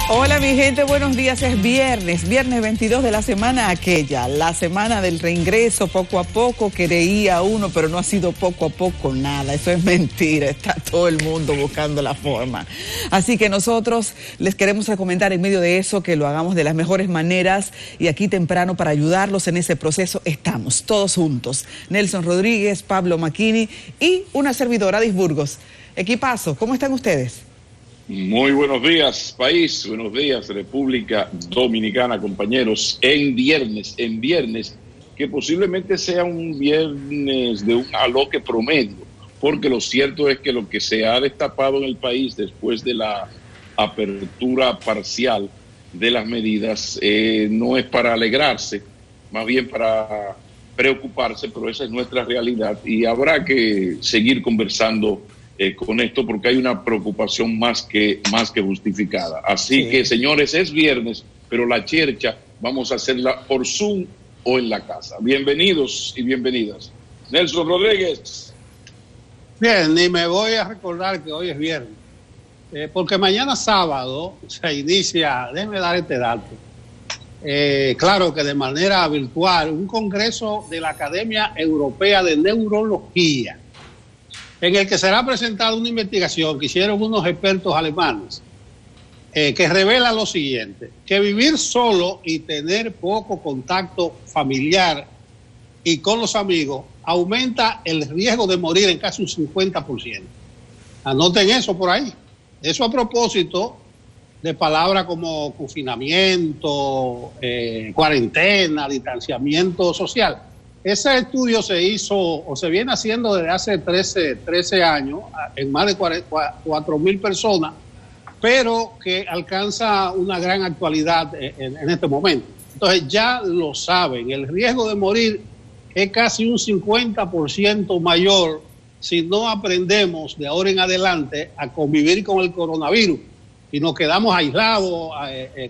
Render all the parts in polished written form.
Hola mi gente, buenos días. Es viernes 22 de la semana aquella, la semana del reingreso. Poco a poco creía uno, pero no ha sido poco a poco nada. Eso es mentira, está todo el mundo buscando la forma. Así que nosotros les queremos recomendar en medio de eso que lo hagamos de las mejores maneras, y aquí temprano para ayudarlos en ese proceso estamos todos juntos. Nelson Rodríguez, Pablo Macchini y una servidora, Adis Burgos. Equipazo, ¿cómo están ustedes? Muy buenos días, país. Buenos días, República Dominicana, compañeros. En viernes, que posiblemente sea un viernes de un aloque promedio, porque lo cierto es que lo que se ha destapado en el país después de la apertura parcial de las medidas no es para alegrarse, más bien para preocuparse, pero esa es nuestra realidad y habrá que seguir conversando con esto porque hay una preocupación más que justificada. Así que, señores, es viernes, pero la chercha vamos a hacerla por Zoom o en la casa. Bienvenidos y bienvenidas. Nelson Rodríguez. Bien, ni me voy a recordar que hoy es viernes, porque mañana sábado se inicia, déjeme dar este dato, claro que de manera virtual, un congreso de la Academia Europea de Neurología, en el que será presentada una investigación que hicieron unos expertos alemanes, que revela lo siguiente, que vivir solo y tener poco contacto familiar y con los amigos aumenta el riesgo de morir en casi un 50%. Anoten eso por ahí. Eso a propósito de palabras como confinamiento, cuarentena, distanciamiento social. Ese estudio se hizo o se viene haciendo desde hace 13 años en más de 4.000 personas, pero que alcanza una gran actualidad en este momento. Entonces ya lo saben, el riesgo de morir es casi un 50% mayor si no aprendemos de ahora en adelante a convivir con el coronavirus y nos quedamos aislados,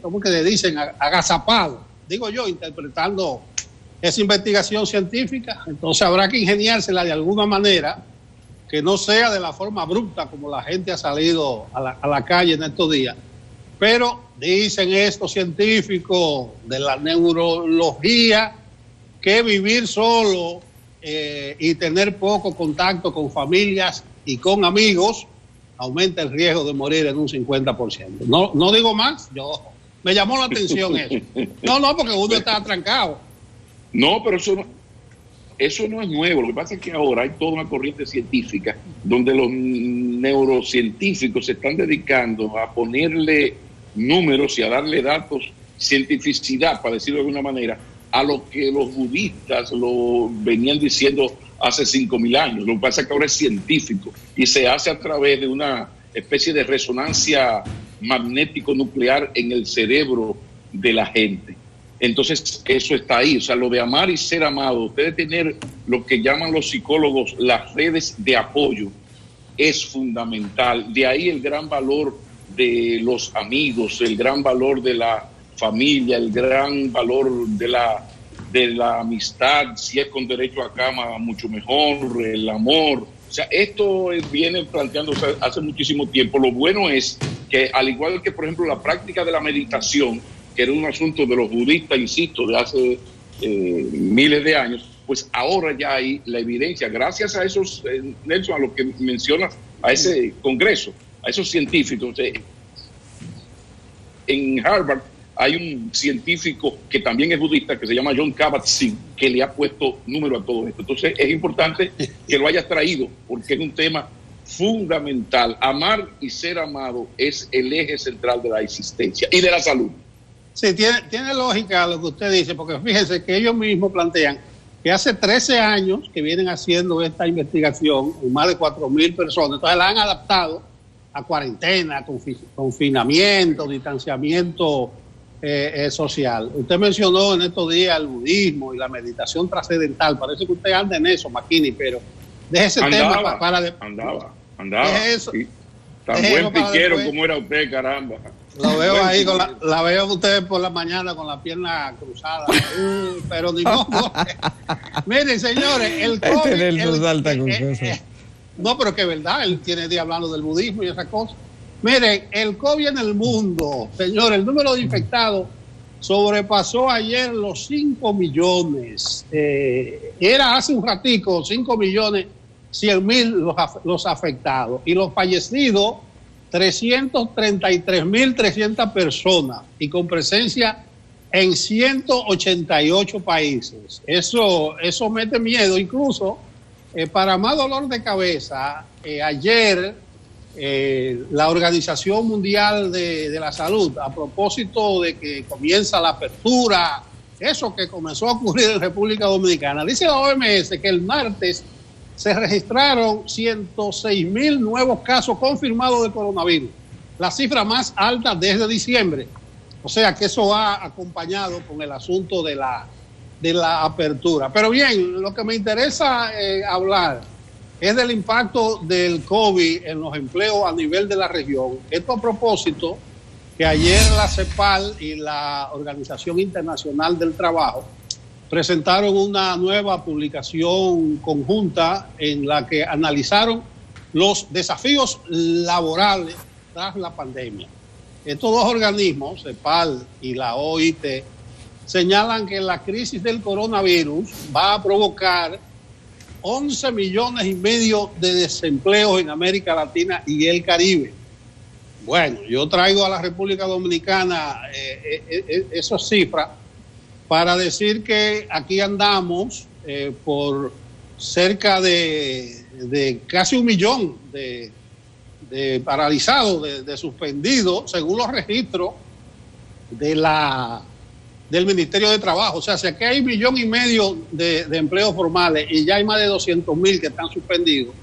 ¿cómo que le dicen? Agazapados, digo yo, interpretando esa investigación científica. Entonces habrá que ingeniársela de alguna manera, que no sea de la forma abrupta como la gente ha salido a la calle en estos días. Pero dicen estos científicos de la neurología que vivir solo y tener poco contacto con familias y con amigos aumenta el riesgo de morir en un 50%. No digo más, me llamó la atención eso. No, porque uno está atrancado. No, pero eso no es nuevo. Lo que pasa es que ahora hay toda una corriente científica donde los neurocientíficos se están dedicando a ponerle números y a darle datos, cientificidad, para decirlo de alguna manera, a lo que los budistas lo venían diciendo hace 5.000 años. Lo que pasa es que ahora es científico y se hace a través de una especie de resonancia magnético-nuclear en el cerebro de la gente. Entonces, eso está ahí. O sea, lo de amar y ser amado, ustedes tener lo que llaman los psicólogos las redes de apoyo, es fundamental. De ahí el gran valor de los amigos, el gran valor de la familia, el gran valor de la amistad, si es con derecho a cama, mucho mejor, el amor. O sea, esto viene planteándose hace muchísimo tiempo. Lo bueno es que, al igual que, por ejemplo, la práctica de la meditación, que era un asunto de los budistas, insisto, de hace miles de años, pues ahora ya hay la evidencia, gracias a esos, Nelson, a lo que mencionas, a ese congreso, a esos científicos. En Harvard hay un científico que también es budista, que se llama Jon Kabat-Zinn, que le ha puesto número a todo esto. Entonces es importante que lo hayas traído, porque es un tema fundamental. Amar y ser amado es el eje central de la existencia y de la salud. Sí, tiene lógica lo que usted dice, porque fíjense que ellos mismos plantean que hace 13 años que vienen haciendo esta investigación en más de 4.000 personas, entonces la han adaptado a cuarentena, confinamiento, distanciamiento social. Usted mencionó en estos días el budismo y la meditación trascendental, parece que usted anda en eso, Macchini, pero deje ese tema para... Andaba. Eso, sí. Tan buen piquero como era usted, caramba. Lo veo ahí, la veo usted por la mañana con la pierna cruzada. Pero ni modo. Miren, señores, el COVID... No, no, pero que es verdad, él tiene días hablando del budismo y esas cosas. Miren, el COVID en el mundo, señor, el número de infectados sobrepasó ayer los 5 millones. Era hace un ratico 5.100.000 los afectados. Y los fallecidos, 333.300 personas. Y con presencia en 188 países. Eso mete miedo. Incluso, para más dolor de cabeza, ayer la Organización Mundial de la Salud, a propósito de que comienza la apertura, eso que comenzó a ocurrir en República Dominicana, dice la OMS que el martes se registraron 106.000 nuevos casos confirmados de coronavirus, la cifra más alta desde diciembre. O sea que eso va acompañado con el asunto de la apertura. Pero bien, lo que me interesa hablar es del impacto del COVID en los empleos a nivel de la región. Esto a propósito que ayer la CEPAL y la Organización Internacional del Trabajo presentaron una nueva publicación conjunta en la que analizaron los desafíos laborales tras la pandemia. Estos dos organismos, CEPAL y la OIT, señalan que la crisis del coronavirus va a provocar 11 millones y medio de desempleos en América Latina y el Caribe. Bueno, yo traigo a la República Dominicana esas cifras para decir que aquí andamos por cerca de casi 1 millón de paralizados, de suspendidos, según los registros del Ministerio de Trabajo. O sea, si aquí hay 1,5 millones de empleos formales y ya hay más de 200.000 que están suspendidos,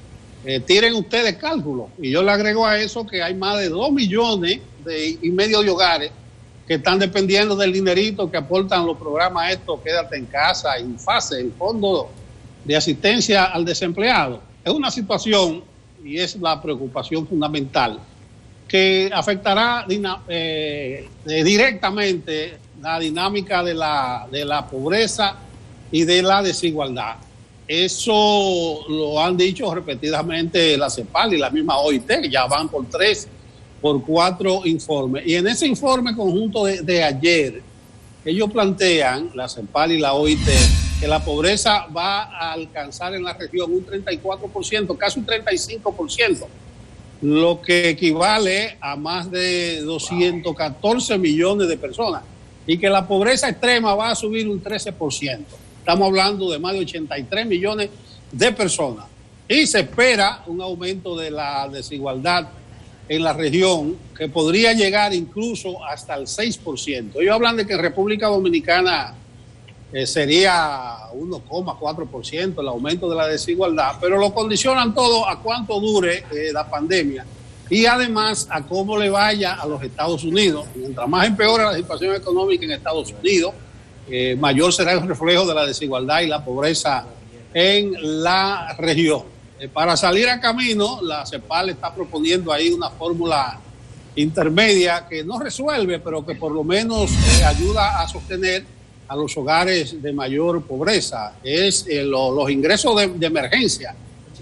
tiren ustedes cálculos. Y yo le agrego a eso que hay más de 2,5 millones de hogares que están dependiendo del dinerito que aportan los programas estos, Quédate en Casa, INFASE, el Fondo de Asistencia al Desempleado. Es una situación, y es la preocupación fundamental, que afectará directamente la dinámica de la pobreza y de la desigualdad. Eso lo han dicho repetidamente la CEPAL y la misma OIT, que ya van por 4 informes. Y en ese informe conjunto de ayer, ellos plantean, la CEPAL y la OIT, que la pobreza va a alcanzar en la región un 34%, casi un 35%, lo que equivale a más de 214 millones de personas, y que la pobreza extrema va a subir un 13%. Estamos hablando de más de 83 millones de personas. Y se espera un aumento de la desigualdad en la región que podría llegar incluso hasta el 6%. Ellos hablan de que en República Dominicana sería 1,4% el aumento de la desigualdad, pero lo condicionan todo a cuánto dure la pandemia y además a cómo le vaya a los Estados Unidos. Mientras más empeore la situación económica en Estados Unidos, mayor será el reflejo de la desigualdad y la pobreza en la región. Para salir a camino, la CEPAL está proponiendo ahí una fórmula intermedia que no resuelve, pero que por lo menos ayuda a sostener a los hogares de mayor pobreza. Es los ingresos de emergencia,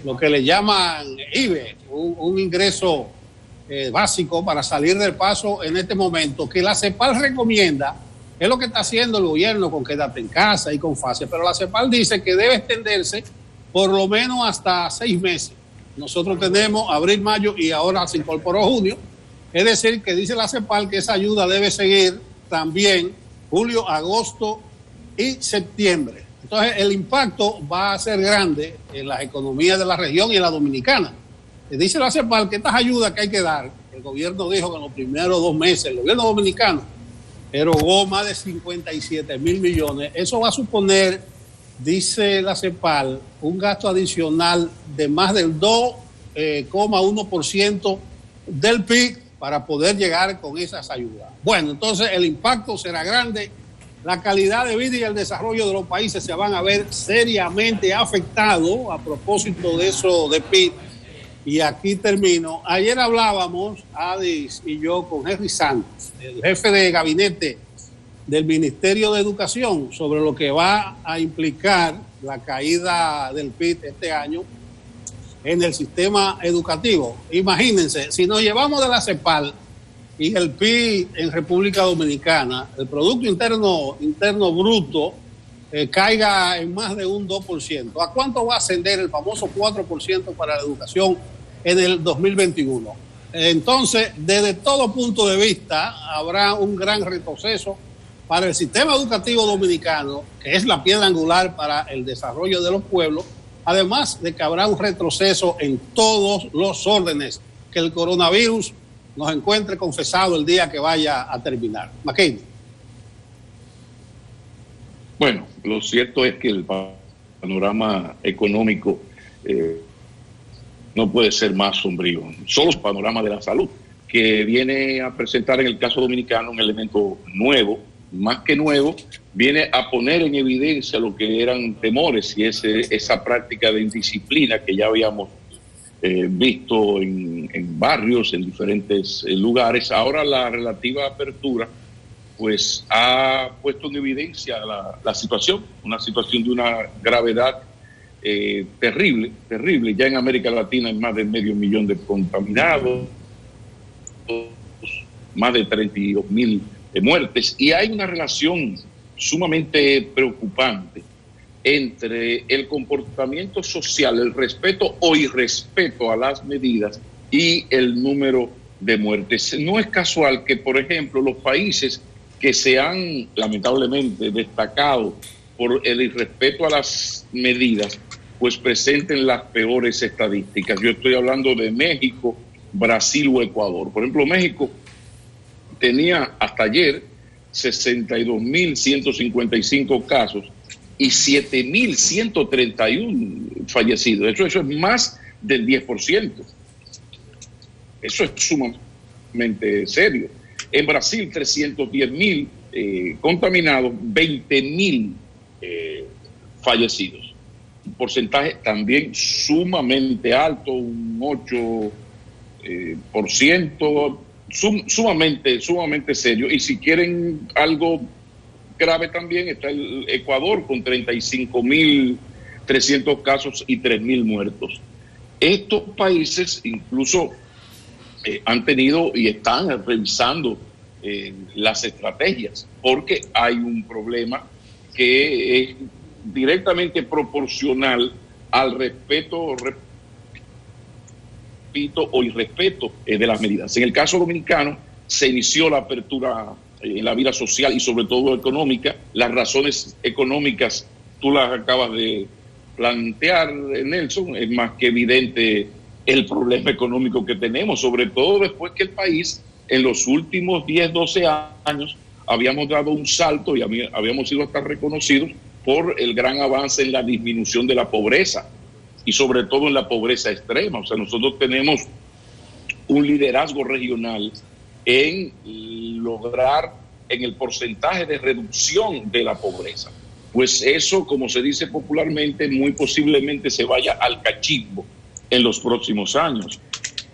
lo que le llaman IBE, un ingreso básico para salir del paso en este momento, que la CEPAL recomienda. Es lo que está haciendo el gobierno con Quédate en Casa y con FASE, pero la CEPAL dice que debe extenderse por lo menos hasta 6 meses. Nosotros tenemos abril, mayo y ahora se incorporó junio. Es decir, que dice la CEPAL que esa ayuda debe seguir también julio, agosto y septiembre. Entonces, el impacto va a ser grande en las economías de la región y en la dominicana. Dice la CEPAL que estas ayudas que hay que dar, el gobierno dijo que en los primeros 2 meses, el gobierno dominicano erogó más de 57.000 millones. Eso va a suponer, dice la CEPAL, un gasto adicional de más del 2,1% del PIB para poder llegar con esas ayudas. Bueno, entonces el impacto será grande, la calidad de vida y el desarrollo de los países se van a ver seriamente afectados a propósito de eso de PIB. Y aquí termino. Ayer hablábamos, Adis y yo, con Henry Santos, el jefe de gabinete del Ministerio de Educación, sobre lo que va a implicar la caída del PIB este año en el sistema educativo. Imagínense, si nos llevamos de la CEPAL y el PIB en República Dominicana, el Producto Interno Bruto caiga en más de un 2%. ¿A cuánto va a ascender el famoso 4% para la educación en el 2021? Entonces, desde todo punto de vista, habrá un gran retroceso para el sistema educativo dominicano, que es la piedra angular para el desarrollo de los pueblos, además de que habrá un retroceso en todos los órdenes, que el coronavirus nos encuentre confesado el día que vaya a terminar. Mackenzie. Bueno, lo cierto es que el panorama económico no puede ser más sombrío. Solo el panorama de la salud, que viene a presentar en el caso dominicano un elemento nuevo, más que nuevo, viene a poner en evidencia lo que eran temores y esa práctica de indisciplina que ya habíamos visto en barrios, en diferentes lugares. Ahora la relativa apertura pues ha puesto en evidencia la situación, una situación de una gravedad terrible. Ya en América Latina hay más de 500,000 de contaminados, más de 32,000 muertes, y hay una relación sumamente preocupante entre el comportamiento social, el respeto o irrespeto a las medidas y el número de muertes. No es casual que, por ejemplo, los países que se han lamentablemente destacado por el irrespeto a las medidas, pues presenten las peores estadísticas. Yo estoy hablando de México, Brasil o Ecuador. Por ejemplo, México tenía hasta ayer 62,155 casos y 7,131 fallecidos. Eso es más del 10%. Eso es sumamente serio. En Brasil, 310,000 contaminados, 20,000 fallecidos. Un porcentaje también sumamente alto, un 8%, sumamente serio. Y si quieren algo grave también, está el Ecuador con 35,300 casos y 3,000 muertos. Estos países incluso han tenido y están revisando las estrategias, porque hay un problema que es directamente proporcional al respeto o irrespeto de las medidas. En el caso dominicano se inició la apertura en la vida social y sobre todo económica. Las razones económicas tú las acabas de plantear, Nelson. Es más que evidente el problema económico que tenemos, sobre todo después que el país en los últimos 10, 12 años habíamos dado un salto y habíamos sido hasta reconocidos por el gran avance en la disminución de la pobreza y sobre todo en la pobreza extrema. O sea, nosotros tenemos un liderazgo regional en lograr en el porcentaje de reducción de la pobreza. Pues eso, como se dice popularmente, muy posiblemente se vaya al cachimbo en los próximos años.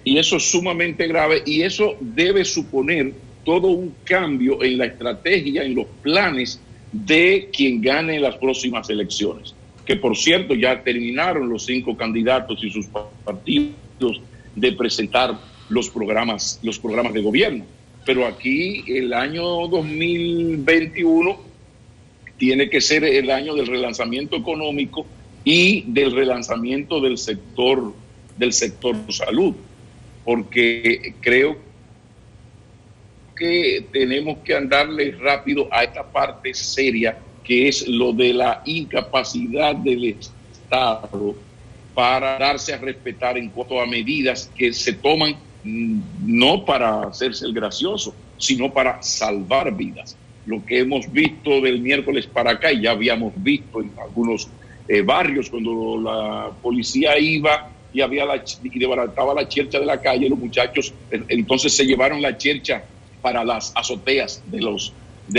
Y eso es sumamente grave y eso debe suponer todo un cambio en la estrategia, en los planes de quien gane las próximas elecciones. Que por cierto ya terminaron los 5 candidatos y sus partidos de presentar los programas de gobierno. Pero aquí el año 2021 tiene que ser el año del relanzamiento económico y del relanzamiento del sector salud, porque creo que tenemos que andarle rápido a esta parte seria que es lo de la incapacidad del Estado para darse a respetar en cuanto a medidas que se toman no para hacerse el gracioso, sino para salvar vidas. Lo que hemos visto del miércoles para acá, y ya habíamos visto en algunos barrios, cuando la policía iba y desbarataba la chercha de la calle, los muchachos entonces se llevaron la chercha para las azoteas de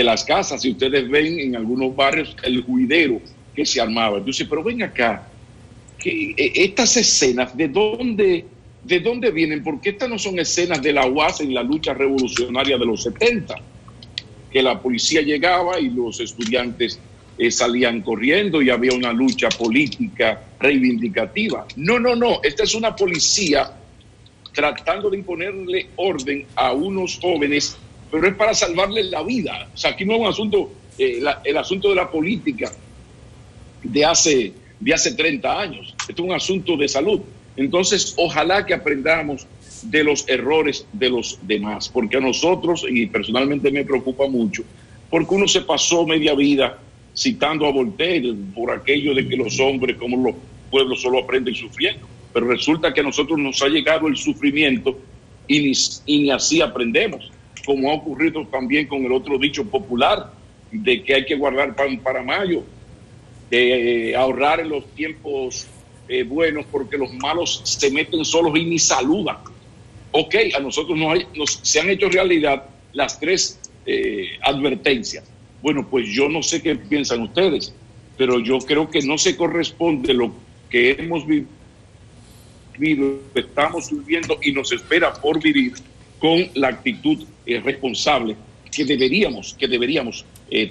las casas, y ustedes ven en algunos barrios el juidero que se armaba. Entonces, pero ven acá, que estas escenas, ¿de dónde vienen? Porque estas no son escenas de la UAS en la lucha revolucionaria de los 70, que la policía llegaba y los estudiantes salían corriendo y había una lucha política reivindicativa. No. Esta es una policía tratando de imponerle orden a unos jóvenes, pero es para salvarles la vida. O sea, aquí no es un asunto, el asunto de la política de hace 30 años. Esto es un asunto de salud. Entonces, ojalá que aprendamos de los errores de los demás, porque a nosotros, y personalmente me preocupa mucho, porque uno se pasó media vida citando a Voltaire por aquello de que los hombres, como los pueblos, solo aprenden sufriendo. Pero resulta que a nosotros nos ha llegado el sufrimiento y ni así aprendemos, como ha ocurrido también con el otro dicho popular de que hay que guardar pan para mayo, ahorrar en los tiempos buenos porque los malos se meten solos y ni saludan. Ok, a nosotros se han hecho realidad las tres advertencias. Bueno, pues yo no sé qué piensan ustedes, pero yo creo que no se corresponde lo que hemos vivido, estamos viviendo y nos espera por vivir con la actitud responsable que deberíamos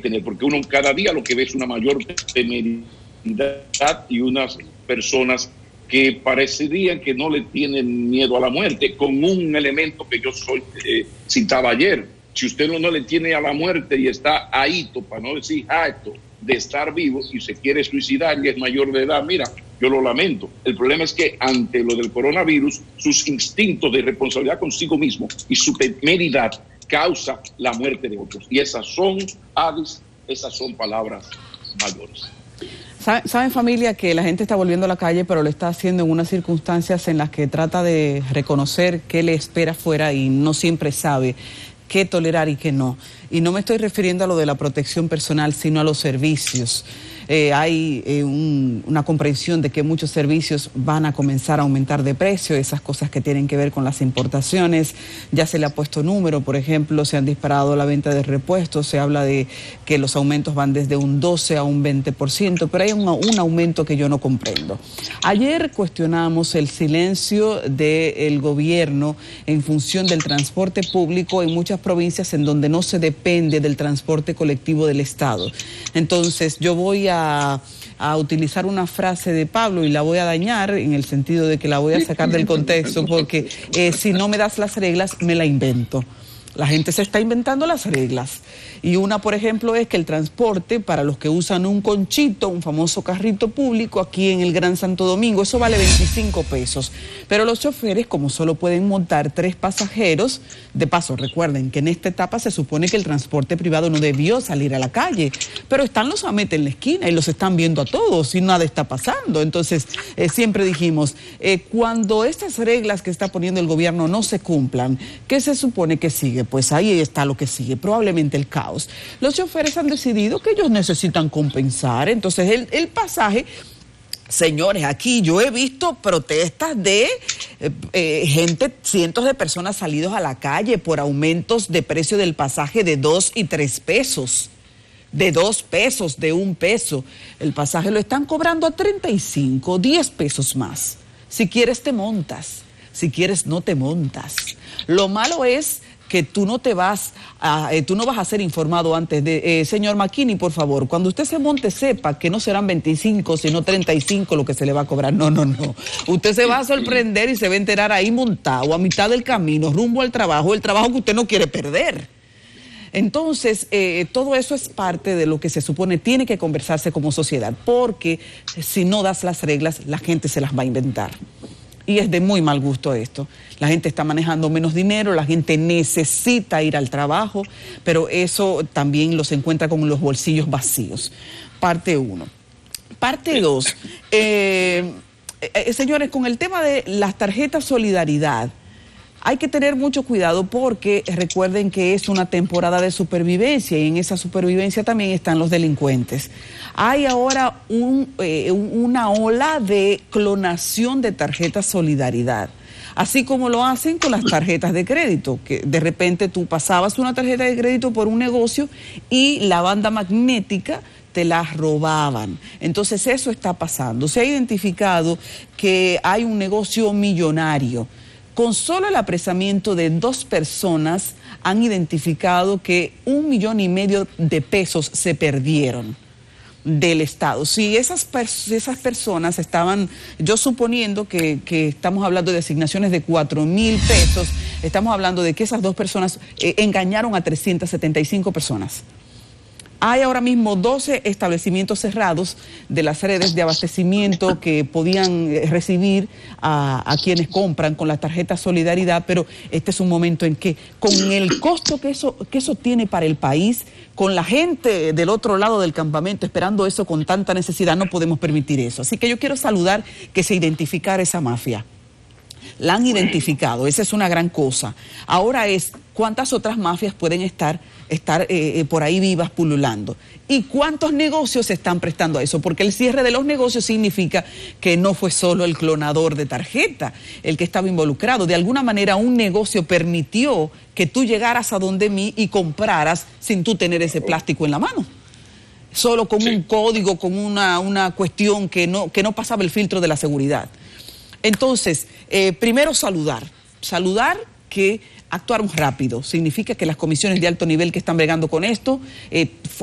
tener, porque uno cada día lo que ve es una mayor temeridad y unas personas que parecerían que no le tienen miedo a la muerte, con un elemento que yo citaba ayer. Si usted no le tiene a la muerte y está ahito, para no decir harto, de estar vivo y se quiere suicidar y es mayor de edad, mira, yo lo lamento. El problema es que ante lo del coronavirus, sus instintos de responsabilidad consigo mismo y su temeridad causa la muerte de otros. Y esas son, Adis, esas son palabras mayores. ¿Saben, familia, que la gente está volviendo a la calle, pero lo está haciendo en unas circunstancias en las que trata de reconocer qué le espera afuera y no siempre sabe qué tolerar y qué no? Y no me estoy refiriendo a lo de la protección personal, sino a los servicios. Hay una comprensión de que muchos servicios van a comenzar a aumentar de precio, esas cosas que tienen que ver con las importaciones. Ya se le ha puesto número, por ejemplo, se han disparado la venta de repuestos, se habla de que los aumentos van desde un 12 a un 20%, pero hay un aumento que yo no comprendo. Ayer cuestionamos el silencio del gobierno en función del transporte público en muchas provincias en donde no se depende del transporte colectivo del Estado. Entonces, yo voy a utilizar una frase de Pablo y la voy a dañar en el sentido de que la voy a sacar del contexto, porque si no me das las reglas, me la invento. La gente se está inventando las reglas. Y una, por ejemplo, es que el transporte para los que usan un conchito, un famoso carrito público aquí en el Gran Santo Domingo, eso vale 25 pesos. Pero los choferes, como solo pueden montar 3 pasajeros, de paso, recuerden que en esta etapa se supone que el transporte privado no debió salir a la calle, pero están los ametes en la esquina y los están viendo a todos y nada está pasando. Entonces, siempre dijimos, cuando estas reglas que está poniendo el gobierno no se cumplan, ¿qué se supone que sigue? Pues ahí está lo que sigue, probablemente el caos. Los choferes han decidido que ellos necesitan compensar, entonces el pasaje... Señores, aquí yo he visto protestas de gente, cientos de personas salidos a la calle por aumentos de precio del pasaje de 2 y 3 pesos. De 2 pesos, de 1 peso. El pasaje lo están cobrando a 35, 10 pesos más. Si quieres te montas, si quieres no te montas. Lo malo es que tú no vas a ser informado antes de... señor McKinney, por favor, cuando usted se monte, sepa que no serán 25, sino 35 lo que se le va a cobrar. No. Usted se va a sorprender y se va a enterar ahí montado, a mitad del camino, rumbo al trabajo, el trabajo que usted no quiere perder. Entonces, todo eso es parte de lo que se supone tiene que conversarse como sociedad, porque si no das las reglas, la gente se las va a inventar. Y es de muy mal gusto esto. La gente está manejando menos dinero, la gente necesita ir al trabajo, pero eso también los encuentra con los bolsillos vacíos. Parte 1. Parte 2. Señores, con el tema de las tarjetas Solidaridad, hay que tener mucho cuidado porque recuerden que es una temporada de supervivencia y en esa supervivencia también están los delincuentes. Hay ahora una ola de clonación de tarjetas Solidaridad, así como lo hacen con las tarjetas de crédito, que de repente tú pasabas una tarjeta de crédito por un negocio y la banda magnética te la robaban. Entonces eso está pasando. Se ha identificado que hay un negocio millonario. Con solo el apresamiento de 2 personas han identificado que 1,5 millones de pesos se perdieron. del Estado. Si esas personas estaban, yo suponiendo que estamos hablando de asignaciones de 4.000 pesos, estamos hablando de que esas dos personas engañaron a 375 personas. Hay ahora mismo 12 establecimientos cerrados de las redes de abastecimiento que podían recibir a quienes compran con la tarjeta Solidaridad, pero este es un momento en que con el costo que eso tiene para el país, con la gente del otro lado del campamento esperando eso con tanta necesidad, no podemos permitir eso. Así que yo quiero saludar que se identificara esa mafia. La han identificado, esa es una gran cosa. Ahora es, ¿cuántas otras mafias pueden estar por ahí vivas pululando? ¿Y cuántos negocios se están prestando a eso? Porque el cierre de los negocios significa que no fue solo el clonador de tarjeta el que estaba involucrado. De alguna manera un negocio permitió que tú llegaras a donde mí y compraras sin tú tener ese plástico en la mano. Solo con un código, con una cuestión que no pasaba el filtro de la seguridad. Entonces, primero saludar que actuaron rápido. Significa que las comisiones de alto nivel que están bregando con esto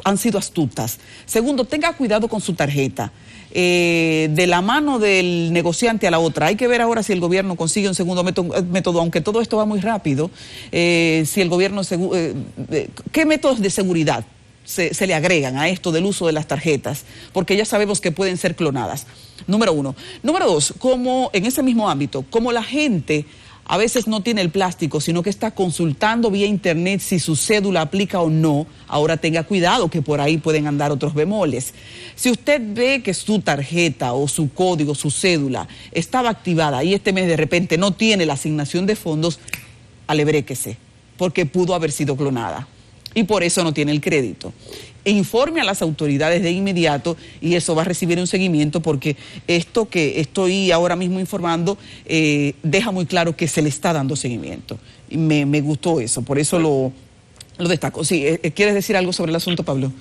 han sido astutas. Segundo, tenga cuidado con su tarjeta. De la mano del negociante a la otra. Hay que ver ahora si el gobierno consigue un segundo método, aunque todo esto va muy rápido. Si el gobierno... ¿Qué métodos de seguridad se le agregan a esto del uso de las tarjetas? Porque ya sabemos que pueden ser clonadas. Número uno. Número dos, como en ese mismo ámbito, como la gente a veces no tiene el plástico, sino que está consultando vía internet si su cédula aplica o no, ahora tenga cuidado que por ahí pueden andar otros bemoles. Si usted ve que su tarjeta o su código, su cédula estaba activada y este mes de repente no tiene la asignación de fondos, alebréquese, porque pudo haber sido clonada y por eso no tiene el crédito. Informe a las autoridades de inmediato y eso va a recibir un seguimiento, porque esto que estoy ahora mismo informando deja muy claro que se le está dando seguimiento. Y me gustó eso, por eso lo destaco. Sí, ¿quieres decir algo sobre el asunto, Pablo?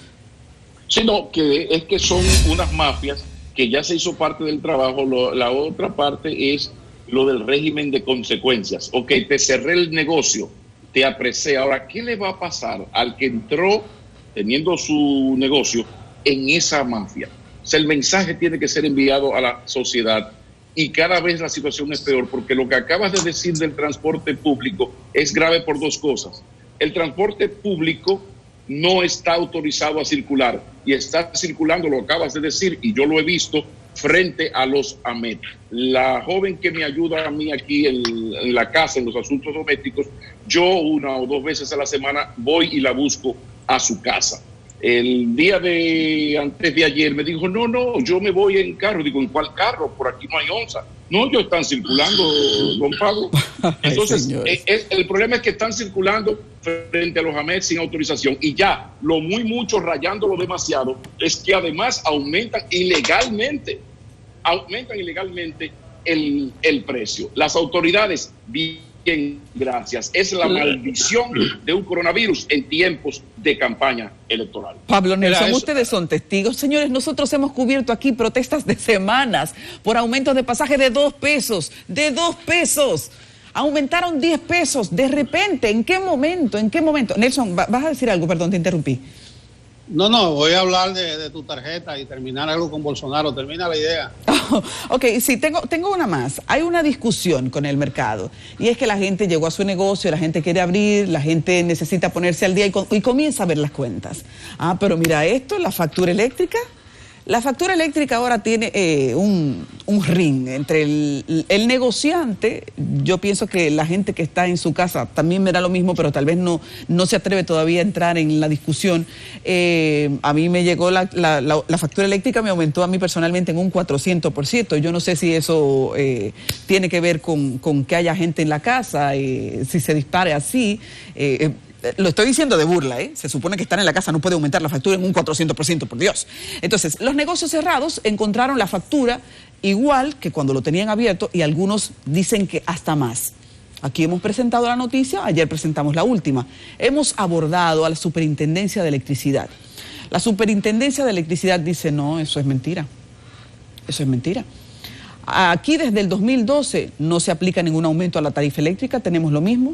Sí, no, que es que son unas mafias que ya se hizo parte del trabajo. La otra parte es lo del régimen de consecuencias. Ok, te cerré el negocio, te apresé. Ahora, ¿qué le va a pasar al que entró teniendo su negocio en esa mafia? O sea, el mensaje tiene que ser enviado a la sociedad y cada vez la situación es peor, porque lo que acabas de decir del transporte público es grave por dos cosas. El transporte público no está autorizado a circular y está circulando, lo acabas de decir, y yo lo he visto, frente a los AMET. La joven que me ayuda a mí aquí en la casa, en los asuntos domésticos, yo 1 o 2 veces a la semana voy y la busco a su casa. El día antes de ayer me dijo, no, yo me voy en carro. Digo, ¿en cuál carro? Por aquí no hay onza. No, ellos están circulando, don Pablo. Entonces, el problema es que están circulando frente a los AMET sin autorización. Y ya, mucho, rayándolo demasiado, es que además aumentan ilegalmente el precio. Las autoridades, bien, gracias. Es la maldición de un coronavirus en tiempos de campaña electoral. Pablo Nelson, ustedes son testigos. Señores, nosotros hemos cubierto aquí protestas de semanas por aumentos de pasaje de 2 pesos. De 2 pesos. Aumentaron 10 pesos. De repente, ¿en qué momento? Nelson, ¿vas a decir algo? Perdón, te interrumpí. No, voy a hablar de tu tarjeta y terminar algo con Bolsonaro. Termina la idea. Ok, sí, tengo una más. Hay una discusión con el mercado y es que la gente llegó a su negocio, la gente quiere abrir, la gente necesita ponerse al día y comienza a ver las cuentas. Pero mira esto, la factura eléctrica. La factura eléctrica ahora tiene un ring entre el negociante. Yo pienso que la gente que está en su casa también verá lo mismo, pero tal vez no se atreve todavía a entrar en la discusión. A mí me llegó la factura eléctrica, me aumentó a mí personalmente en un 400%. Yo no sé si eso tiene que ver con que haya gente en la casa, si se dispare así. Lo estoy diciendo de burla, se supone que estar en la casa no puede aumentar la factura en un 400%, por Dios. Entonces, los negocios cerrados encontraron la factura igual que cuando lo tenían abierto y algunos dicen que hasta más. Aquí hemos presentado la noticia, ayer presentamos la última. Hemos abordado a la Superintendencia de Electricidad. La Superintendencia de Electricidad dice, no, eso es mentira. Eso es mentira. Aquí desde el 2012 no se aplica ningún aumento a la tarifa eléctrica, tenemos lo mismo.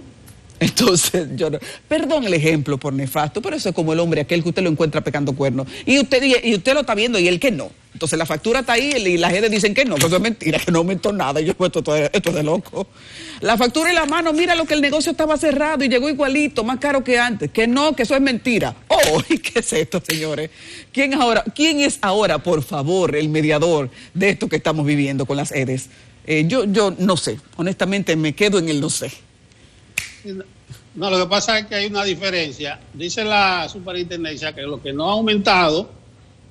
Entonces, yo no, perdón el ejemplo por nefasto, pero eso es como el hombre aquel que usted lo encuentra pecando cuernos. Y usted lo está viendo y él que no. Entonces la factura está ahí y la gente dicen que no, que eso es mentira, que no aumentó nada. Y yo, pues, esto es de loco. La factura en la mano, mira lo que el negocio estaba cerrado y llegó igualito, más caro que antes. Que no, que eso es mentira. Oh, ¿y qué es esto, señores? ¿Quién es ahora, por favor, el mediador de esto que estamos viviendo con las EDES? Yo no sé, honestamente me quedo en el no sé. No, lo que pasa es que hay una diferencia. Dice la superintendencia que lo que no ha aumentado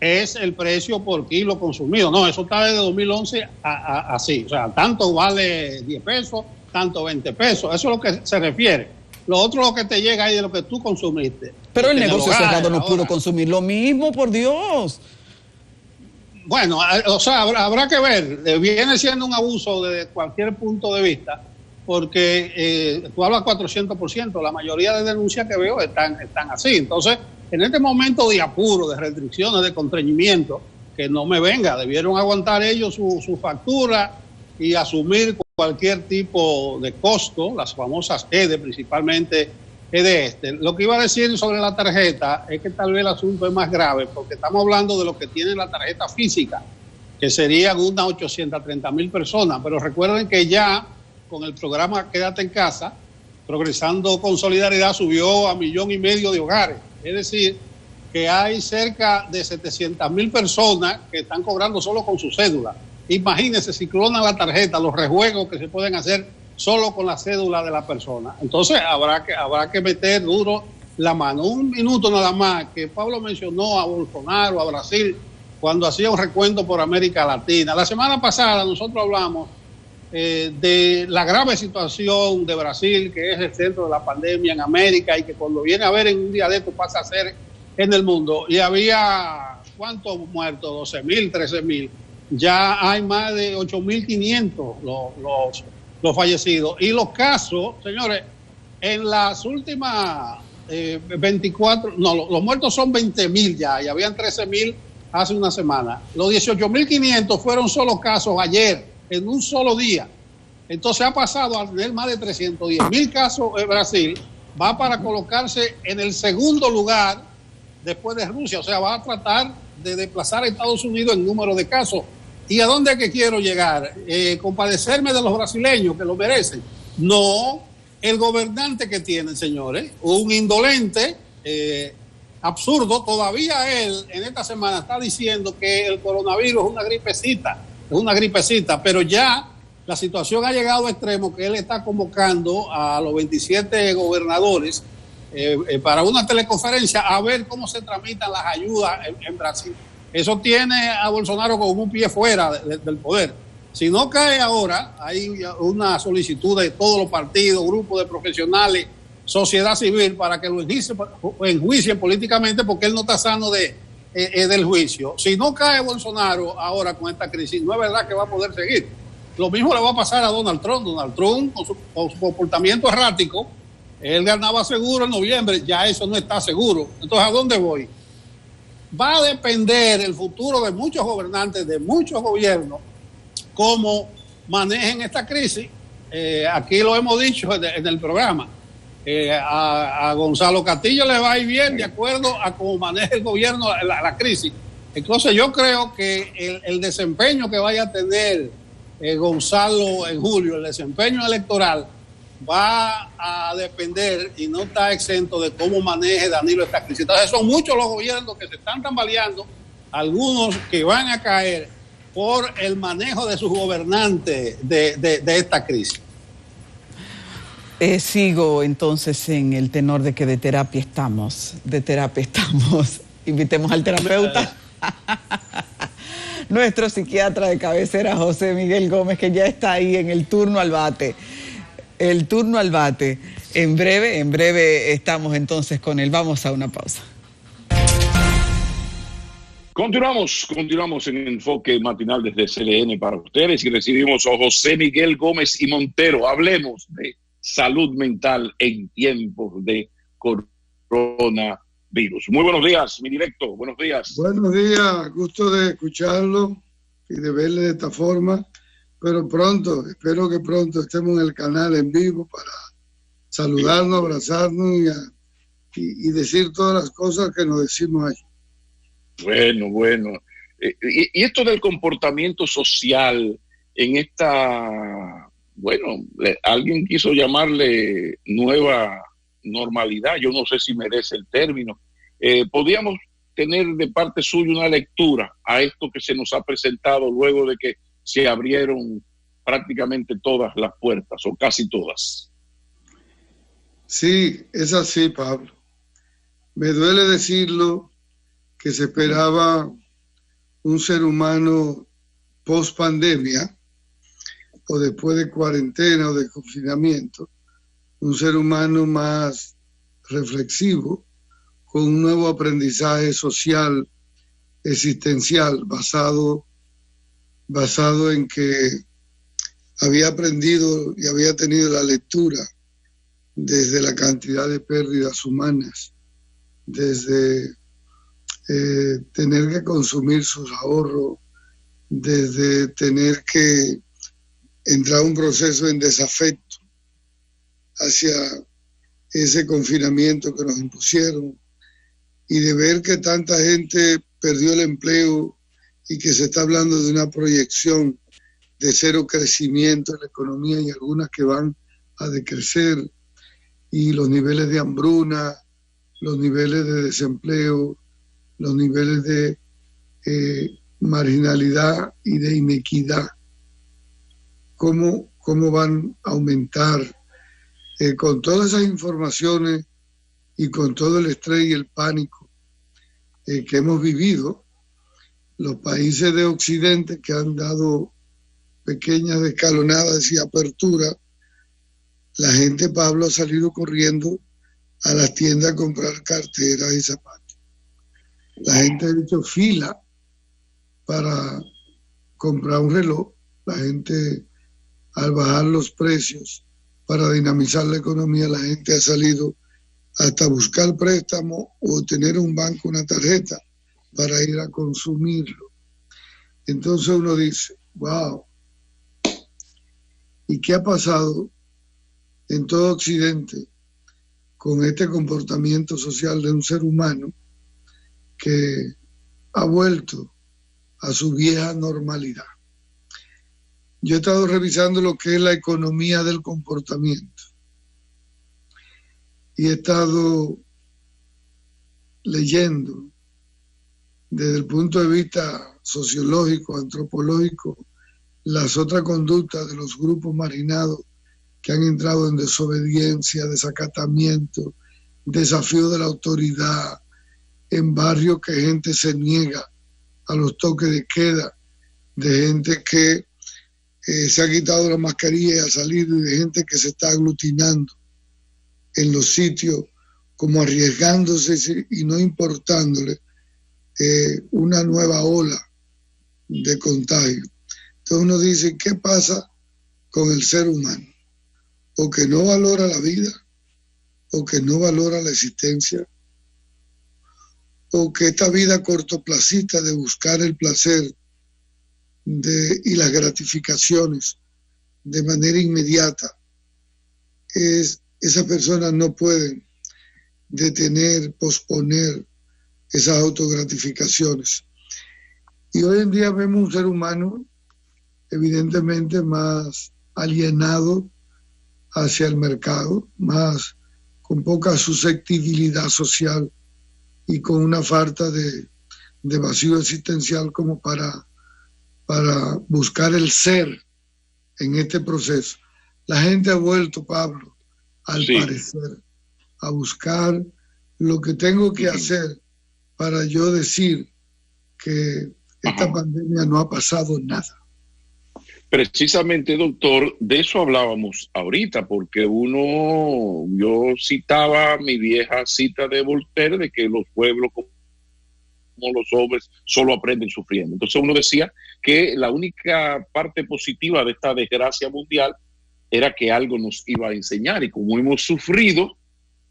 es el precio por kilo consumido. No, eso está desde 2011 así. O sea, tanto vale 10 pesos, tanto 20 pesos. Eso es lo que se refiere. Lo otro lo que te llega ahí de lo que tú consumiste. Pero el negocio cerrado no pudo consumir lo mismo, por Dios. Bueno, o sea, habrá que ver. Viene siendo un abuso desde cualquier punto de vista, porque tú hablas 400%, la mayoría de denuncias que veo están así. Entonces, en este momento de apuro, de restricciones, de constreñimiento, que no me venga, debieron aguantar ellos su factura y asumir cualquier tipo de costo, las famosas EDE, principalmente EDE. Lo que iba a decir sobre la tarjeta es que tal vez el asunto es más grave, porque estamos hablando de lo que tiene la tarjeta física, que serían unas 830,000 personas, pero recuerden que ya con el programa Quédate en Casa, Progresando con Solidaridad, subió a 1,5 millones de hogares. Es decir, que hay cerca de 700,000 personas que están cobrando solo con su cédula. Imagínense si clonan la tarjeta, los rejuegos que se pueden hacer solo con la cédula de la persona. Entonces habrá que meter duro la mano. Un minuto nada más, que Pablo mencionó a Bolsonaro, a Brasil, cuando hacía un recuento por América Latina. La semana pasada nosotros hablamos de la grave situación de Brasil, que es el centro de la pandemia en América y que cuando viene a ver en un día de esto pasa a ser en el mundo. Y había, ¿cuántos muertos? 12,000, 13,000. Ya hay más de 8,500 los fallecidos. Y los casos, señores, en las últimas 24, no, los muertos son 20,000 ya, y habían 13,000 hace una semana. Los 18,500 fueron solo casos ayer, en un solo día. Entonces ha pasado a tener más de 310,000 casos en Brasil, va para colocarse en el segundo lugar después de Rusia, o sea, va a tratar de desplazar a Estados Unidos en número de casos. ¿Y a dónde es que quiero llegar? Compadecerme de los brasileños que lo merecen. No, el gobernante que tienen, señores, un indolente absurdo. Todavía él en esta semana está diciendo que el coronavirus es una gripecita, pero ya la situación ha llegado a extremo que él está convocando a los 27 gobernadores para una teleconferencia a ver cómo se tramitan las ayudas en Brasil. Eso tiene a Bolsonaro con un pie fuera del poder. Si no cae ahora, hay una solicitud de todos los partidos, grupos de profesionales, sociedad civil, para que lo enjuicien políticamente, porque él no está sano del juicio. Si no cae Bolsonaro ahora con esta crisis, no es verdad que va a poder seguir. Lo mismo le va a pasar a Donald Trump. Donald Trump, con su comportamiento errático, él ganaba seguro en noviembre, ya eso no está seguro. Entonces, ¿a dónde voy? Va a depender el futuro de muchos gobernantes, de muchos gobiernos, cómo manejen esta crisis. Aquí lo hemos dicho en el programa. A Gonzalo Castillo le va a ir bien de acuerdo a cómo maneja el gobierno la crisis. Entonces yo creo que el desempeño que vaya a tener Gonzalo en julio, el desempeño electoral, va a depender y no está exento de cómo maneje Danilo esta crisis. Entonces son muchos los gobiernos que se están tambaleando, algunos que van a caer por el manejo de sus gobernantes de esta crisis. Sigo entonces en el tenor de que de terapia estamos. Invitemos al terapeuta. Nuestro psiquiatra de cabecera, José Miguel Gómez, que ya está ahí en el turno al bate. En breve estamos entonces con él. Vamos a una pausa. Continuamos en Enfoque Matinal desde CLN para ustedes y recibimos a José Miguel Gómez y Montero. Hablemos de salud mental en tiempos de coronavirus. Muy buenos días, mi directo. Buenos días. Buenos días, gusto de escucharlo y de verle de esta forma. Pero espero que pronto estemos en el canal en vivo para saludarnos, abrazarnos y decir todas las cosas que nos decimos allí. Bueno. Y esto del comportamiento social en esta, alguien quiso llamarle nueva normalidad, yo no sé si merece el término. Podríamos tener de parte suya una lectura a esto que se nos ha presentado luego de que se abrieron prácticamente todas las puertas, o casi todas. Sí, es así, Pablo. Me duele decirlo, que se esperaba un ser humano post pandemia o después de cuarentena o de confinamiento, un ser humano más reflexivo, con un nuevo aprendizaje social, existencial, basado en que había aprendido y había tenido la lectura desde la cantidad de pérdidas humanas, desde tener que consumir sus ahorros, desde tener que entrar a un proceso en desafecto hacia ese confinamiento que nos impusieron, y de ver que tanta gente perdió el empleo y que se está hablando de una proyección de cero crecimiento en la economía y algunas que van a decrecer, y los niveles de hambruna, los niveles de desempleo, los niveles de marginalidad y de inequidad, cómo van a aumentar con todas esas informaciones y con todo el estrés y el pánico que hemos vivido. Los países de Occidente que han dado pequeñas escalonadas y aperturas, la gente, Pablo, ha salido corriendo a las tiendas a comprar carteras y zapatos. La gente ha hecho fila para comprar un reloj. La gente, al bajar los precios para dinamizar la economía, la gente ha salido hasta buscar préstamo o tener un banco, una tarjeta para ir a consumirlo. Entonces uno dice, wow, ¿y qué ha pasado en todo Occidente con este comportamiento social de un ser humano que ha vuelto a su vieja normalidad? Yo he estado revisando lo que es la economía del comportamiento y he estado leyendo desde el punto de vista sociológico, antropológico, las otras conductas de los grupos marginados que han entrado en desobediencia, desacatamiento, desafío de la autoridad, en barrios que gente se niega a los toques de queda, de gente que se ha quitado la mascarilla y ha salido, y de gente que se está aglutinando en los sitios, como arriesgándose y no importándole una nueva ola de contagio. Entonces uno dice, ¿qué pasa con el ser humano? O que no valora la vida, o que no valora la existencia, o que esta vida cortoplacista de buscar el placer y las gratificaciones de manera inmediata, esas personas no pueden detener, posponer esas autogratificaciones. Y hoy en día vemos un ser humano evidentemente más alienado hacia el mercado, más con poca susceptibilidad social y con una falta de vacío existencial como para buscar el ser en este proceso. La gente ha vuelto, Pablo, al parecer, a buscar lo que tengo que hacer para yo decir que esta pandemia no ha pasado nada. Precisamente, doctor, de eso hablábamos ahorita, porque yo citaba mi vieja cita de Voltaire de que los pueblos como los hombres solo aprenden sufriendo. Entonces uno decía que la única parte positiva de esta desgracia mundial era que algo nos iba a enseñar, y como hemos sufrido,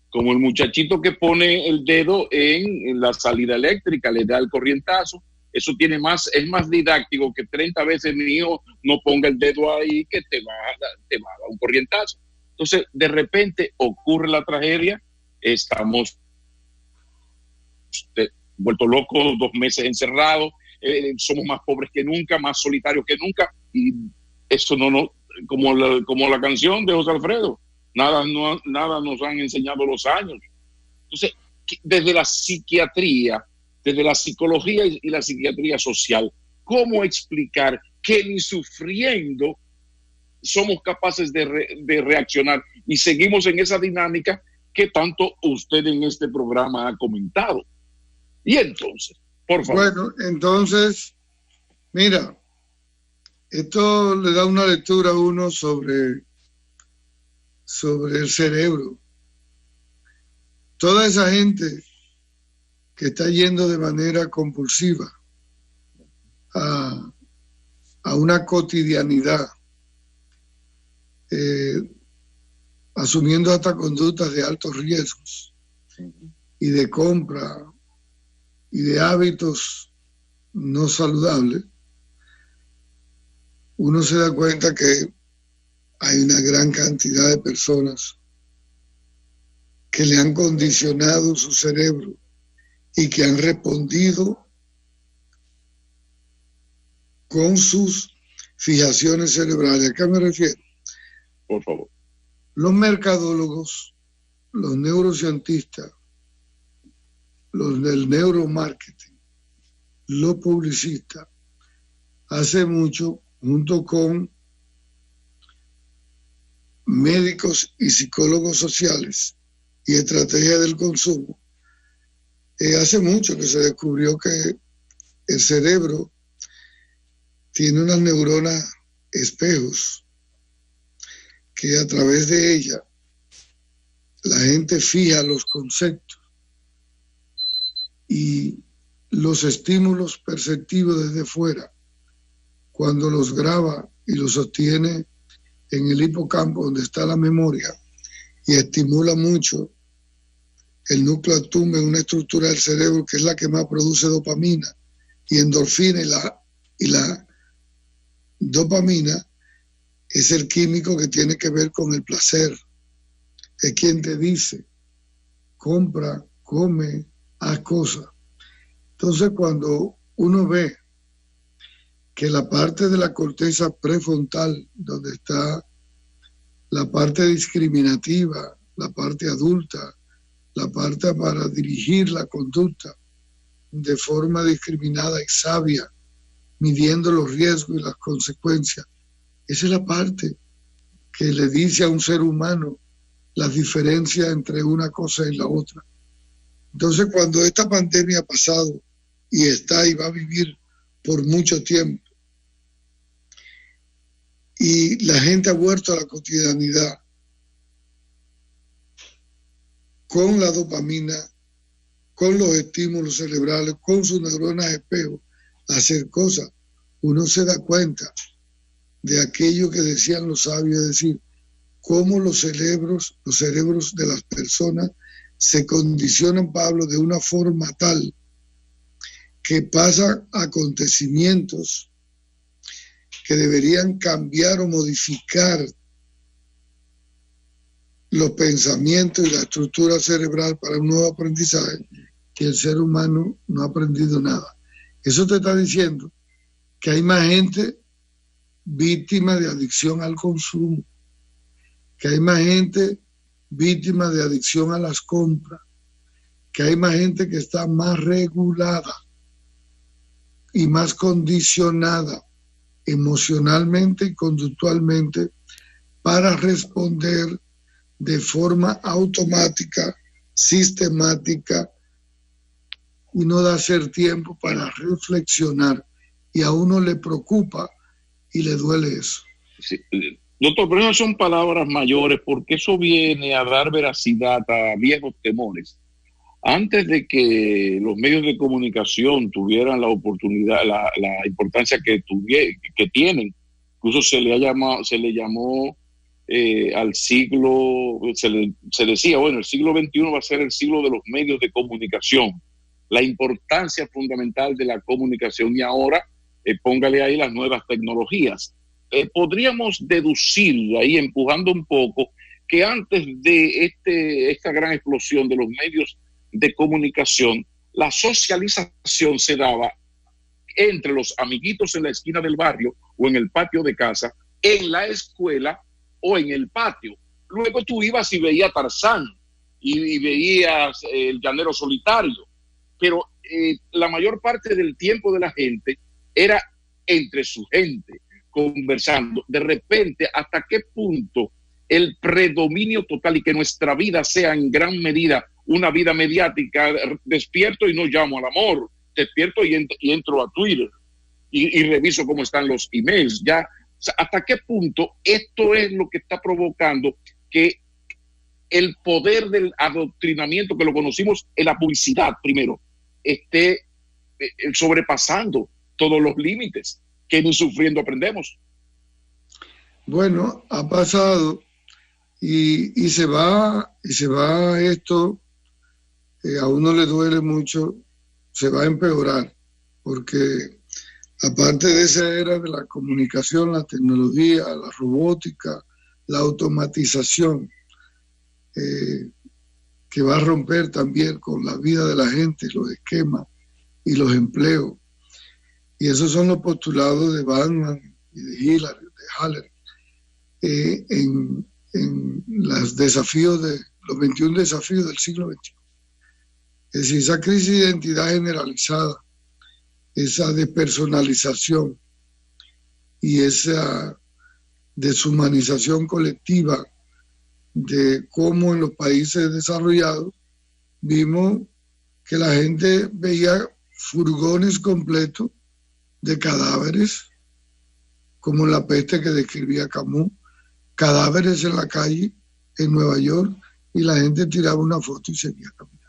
como el muchachito que pone el dedo en la salida eléctrica, le da el corrientazo, eso es más didáctico que 30 veces mi hijo no ponga el dedo ahí, que te va a dar un corrientazo. Entonces, de repente ocurre la tragedia, estamos vueltos locos, 2 meses encerrados, somos más pobres que nunca, más solitarios que nunca, y eso no como la canción de José Alfredo, nada nos han enseñado los años. Entonces, desde la psiquiatría, desde la psicología y la psiquiatría social, ¿cómo explicar que ni sufriendo somos capaces de reaccionar y seguimos en esa dinámica que tanto usted en este programa ha comentado? Y entonces, por favor. Bueno, entonces, mira, esto le da una lectura a uno sobre el cerebro. Toda esa gente que está yendo de manera compulsiva a una cotidianidad, asumiendo hasta conductas de altos riesgos y de compra y de hábitos no saludables, uno se da cuenta que hay una gran cantidad de personas que le han condicionado su cerebro y que han respondido con sus fijaciones cerebrales. ¿A qué me refiero? Por favor. Los mercadólogos, los neurocientistas, los del neuromarketing, los publicistas, hace mucho, junto con médicos y psicólogos sociales y estrategia del consumo, hace mucho que se descubrió que el cerebro tiene unas neuronas espejos que a través de ella la gente fija los conceptos y los estímulos perceptivos desde fuera, cuando los graba y los sostiene en el hipocampo donde está la memoria y estimula mucho el núcleo accumbens, una estructura del cerebro que es la que más produce dopamina y endorfina, y la dopamina es el químico que tiene que ver con el placer. Es quien te dice, compra, come, haz cosas. Entonces, cuando uno ve que la parte de la corteza prefrontal, donde está la parte discriminativa, la parte adulta, la parte para dirigir la conducta de forma discriminada y sabia, midiendo los riesgos y las consecuencias, esa es la parte que le dice a un ser humano la diferencia entre una cosa y la otra. Entonces, cuando esta pandemia ha pasado y está y va a vivir por mucho tiempo, y la gente ha vuelto a la cotidianidad con la dopamina, con los estímulos cerebrales, con sus neuronas espejo, a hacer cosas, uno se da cuenta de aquello que decían los sabios, es decir, cómo los cerebros de las personas se condicionan, Pablo, de una forma tal que pasan acontecimientos que deberían cambiar o modificar los pensamientos y la estructura cerebral para un nuevo aprendizaje, que el ser humano no ha aprendido nada. Eso te está diciendo que hay más gente víctima de adicción al consumo, que hay más gente víctima de adicción a las compras, que hay más gente que está más regulada y más condicionada emocionalmente y conductualmente para responder de forma automática, sistemática, y no da ser tiempo para reflexionar, y a uno le preocupa y le duele eso. Sí. Doctor, pero esas son palabras mayores porque eso viene a dar veracidad a viejos temores. Antes de que los medios de comunicación tuvieran la oportunidad, la importancia que tienen, incluso se le llamó al siglo, se decía, bueno, el siglo XXI va a ser el siglo de los medios de comunicación, la importancia fundamental de la comunicación, y ahora póngale ahí las nuevas tecnologías. Podríamos deducir ahí, empujando un poco, que antes de esta gran explosión de los medios de comunicación, la socialización se daba entre los amiguitos en la esquina del barrio o en el patio de casa, en la escuela o en el patio. Luego tú ibas y veías Tarzán y veías El Llanero Solitario, pero la mayor parte del tiempo de la gente era entre su gente, conversando. De repente, ¿hasta qué punto el predominio total y que nuestra vida sea en gran medida una vida mediática? Despierto y no llamo al amor, despierto y entro a Twitter y reviso cómo están los emails. Ya, o sea, ¿hasta qué punto esto es lo que está provocando que el poder del adoctrinamiento, que lo conocimos en la publicidad primero, esté sobrepasando todos los límites que ni sufriendo aprendemos? Bueno, ha pasado y se va esto, a uno le duele mucho, se va a empeorar, porque aparte de esa era de la comunicación, la tecnología, la robótica, la automatización, que va a romper también con la vida de la gente, los esquemas y los empleos. Y esos son los postulados de Bandmann y de Haller en los desafíos los 21 desafíos del siglo XXI. Es decir, esa crisis de identidad generalizada, esa despersonalización y esa deshumanización colectiva de cómo en los países desarrollados vimos que la gente veía furgones completos de cadáveres, como la peste que describía Camus, cadáveres en la calle en Nueva York, y la gente tiraba una foto y seguía caminando.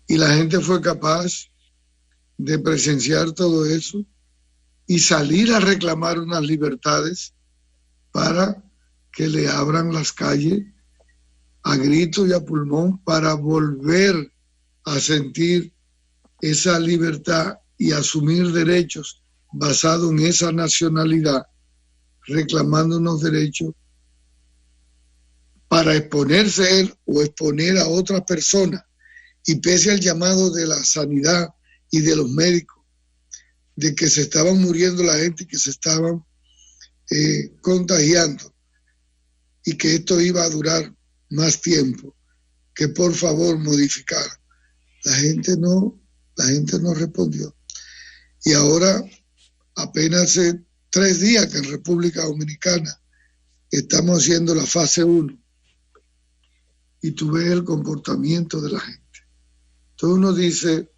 Y la gente fue capaz de presenciar todo eso y salir a reclamar unas libertades para que le abran las calles a grito y a pulmón, para volver a sentir esa libertad y asumir derechos basados en esa nacionalidad, reclamando unos derechos para exponerse él o exponer a otras personas. Y pese al llamado de la sanidad y de los médicos, de que se estaban muriendo la gente y que se estaban contagiando, y que esto iba a durar más tiempo, que por favor modificara, la gente no respondió. Y ahora, apenas hace 3 días que en República Dominicana estamos haciendo la fase 1, y tú ves el comportamiento de la gente. Entonces uno dice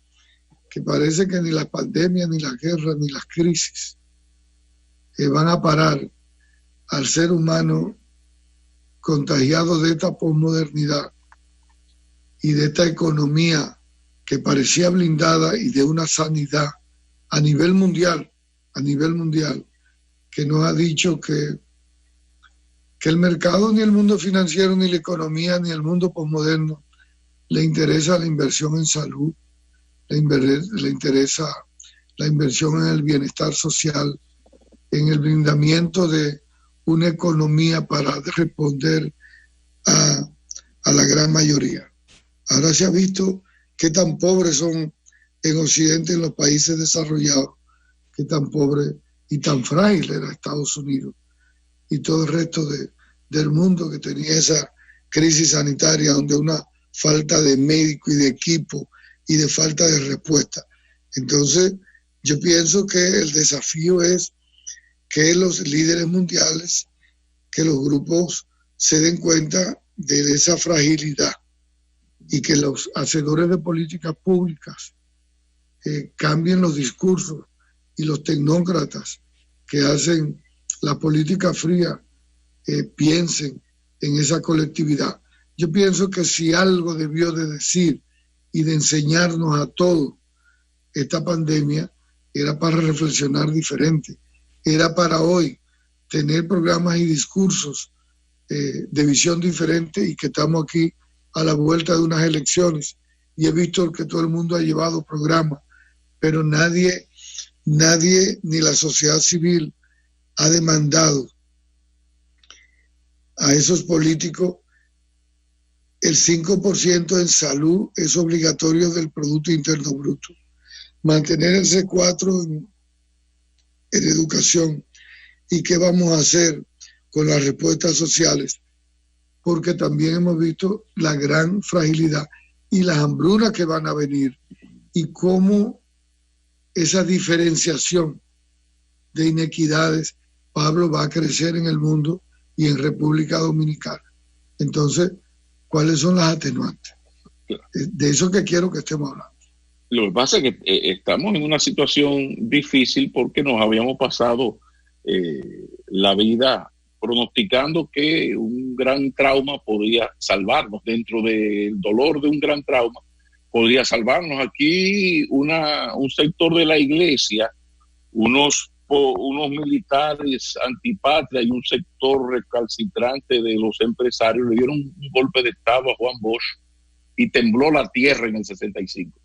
que parece que ni la pandemia, ni la guerra, ni las crisis van a parar al ser humano contagiado de esta posmodernidad y de esta economía que parecía blindada, y de una sanidad a nivel mundial, que nos ha dicho que el mercado, ni el mundo financiero, ni la economía, ni el mundo posmoderno le interesa la inversión en salud, le interesa la inversión en el bienestar social, en el blindamiento de una economía para responder a la gran mayoría. Ahora se ha visto qué tan pobres son en Occidente, en los países desarrollados, qué tan pobre y tan frágil era Estados Unidos y todo el resto del mundo, que tenía esa crisis sanitaria, donde una falta de médico y de equipo y de falta de respuesta. Entonces, yo pienso que el desafío es que los líderes mundiales, que los grupos se den cuenta de esa fragilidad, y que los hacedores de políticas públicas cambien los discursos, y los tecnócratas que hacen la política fría piensen en esa colectividad. Yo pienso que si algo debió de decir y de enseñarnos a todos esta pandemia, era para reflexionar diferente, era para hoy tener programas y discursos de visión diferente, y que estamos aquí a la vuelta de unas elecciones, y he visto que todo el mundo ha llevado programas, pero nadie, ni la sociedad civil ha demandado a esos políticos, el 5% en salud es obligatorio del Producto Interno Bruto. Mantener el C4 en educación. ¿Y qué vamos a hacer con las respuestas sociales? Porque también hemos visto la gran fragilidad y las hambrunas que van a venir y cómo esa diferenciación de inequidades, Pablo, va a crecer en el mundo y en República Dominicana. Entonces, ¿cuáles son las atenuantes? De eso que quiero que estemos hablando. Lo que pasa es que estamos en una situación difícil porque nos habíamos pasado la vida pronosticando que un gran trauma podría salvarnos. Dentro del dolor de un gran trauma podría salvarnos. Aquí un sector de la iglesia, unos militares antipatria y un sector recalcitrante de los empresarios le dieron un golpe de estado a Juan Bosch y tembló la tierra en el 65.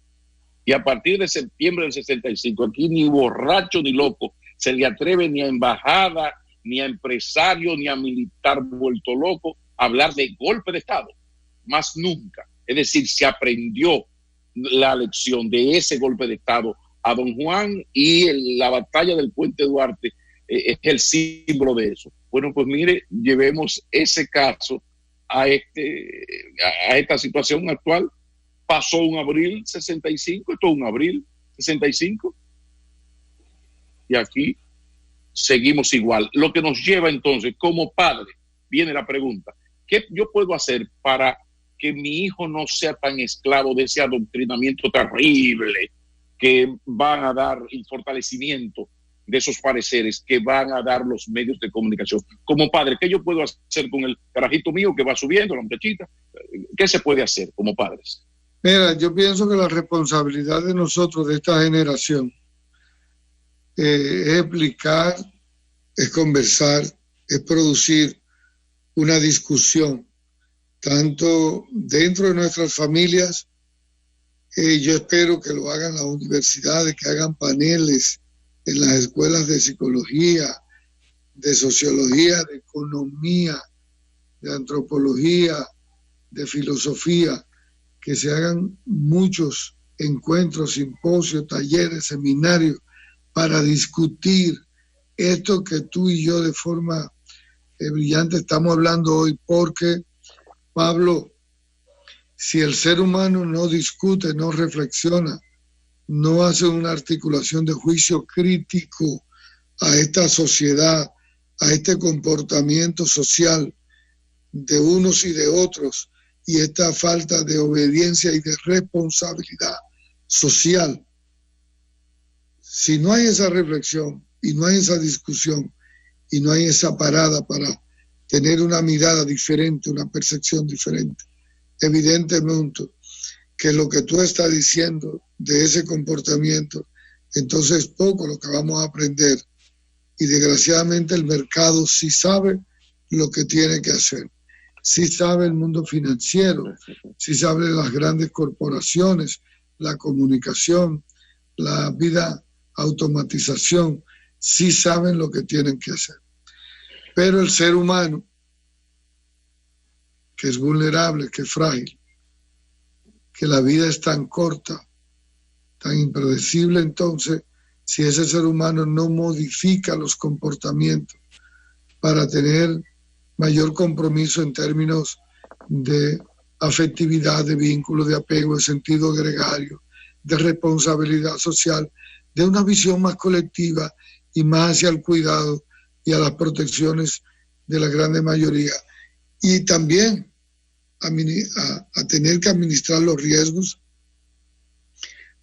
Y a partir de septiembre del 65, aquí ni borracho ni loco se le atreve ni a embajada, ni a empresario, ni a militar vuelto loco a hablar de golpe de estado. Más nunca. Es decir, se aprendió la lección de ese golpe de estado a don Juan, y la batalla del Puente Duarte es el símbolo de eso. Bueno, pues mire, llevemos ese caso a esta situación actual. Pasó un abril 65, esto es un abril 65, y aquí seguimos igual. Lo que nos lleva entonces, como padre, viene la pregunta: ¿qué yo puedo hacer para que mi hijo no sea tan esclavo de ese adoctrinamiento terrible que van a dar el fortalecimiento de esos pareceres que van a dar los medios de comunicación? Como padre, ¿qué yo puedo hacer con el carajito mío que va subiendo, la muchachita? ¿Qué se puede hacer como padres? Mira, yo pienso que la responsabilidad de nosotros, de esta generación, es explicar, es conversar, es producir una discusión, tanto dentro de nuestras familias. Yo espero que lo hagan las universidades, que hagan paneles en las escuelas de psicología, de sociología, de economía, de antropología, de filosofía, que se hagan muchos encuentros, simposios, talleres, seminarios, para discutir esto que tú y yo de forma brillante estamos hablando hoy, porque, Pablo, si el ser humano no discute, no reflexiona, no hace una articulación de juicio crítico a esta sociedad, a este comportamiento social de unos y de otros, y esta falta de obediencia y de responsabilidad social, si no hay esa reflexión y no hay esa discusión y no hay esa parada para tener una mirada diferente, una percepción diferente, evidentemente que lo que tú estás diciendo de ese comportamiento, entonces es poco lo que vamos a aprender, y desgraciadamente el mercado sí sabe lo que tiene que hacer, sí sabe el mundo financiero, sí sabe las grandes corporaciones, la comunicación, la vida automatización, sí saben lo que tienen que hacer. Pero el ser humano, que es vulnerable, que es frágil, que la vida es tan corta, tan impredecible, entonces, si ese ser humano no modifica los comportamientos para tener mayor compromiso en términos de afectividad, de vínculo, de apego, de sentido gregario, de responsabilidad social, de una visión más colectiva y más hacia el cuidado y a las protecciones de la grande mayoría, y también a tener que administrar los riesgos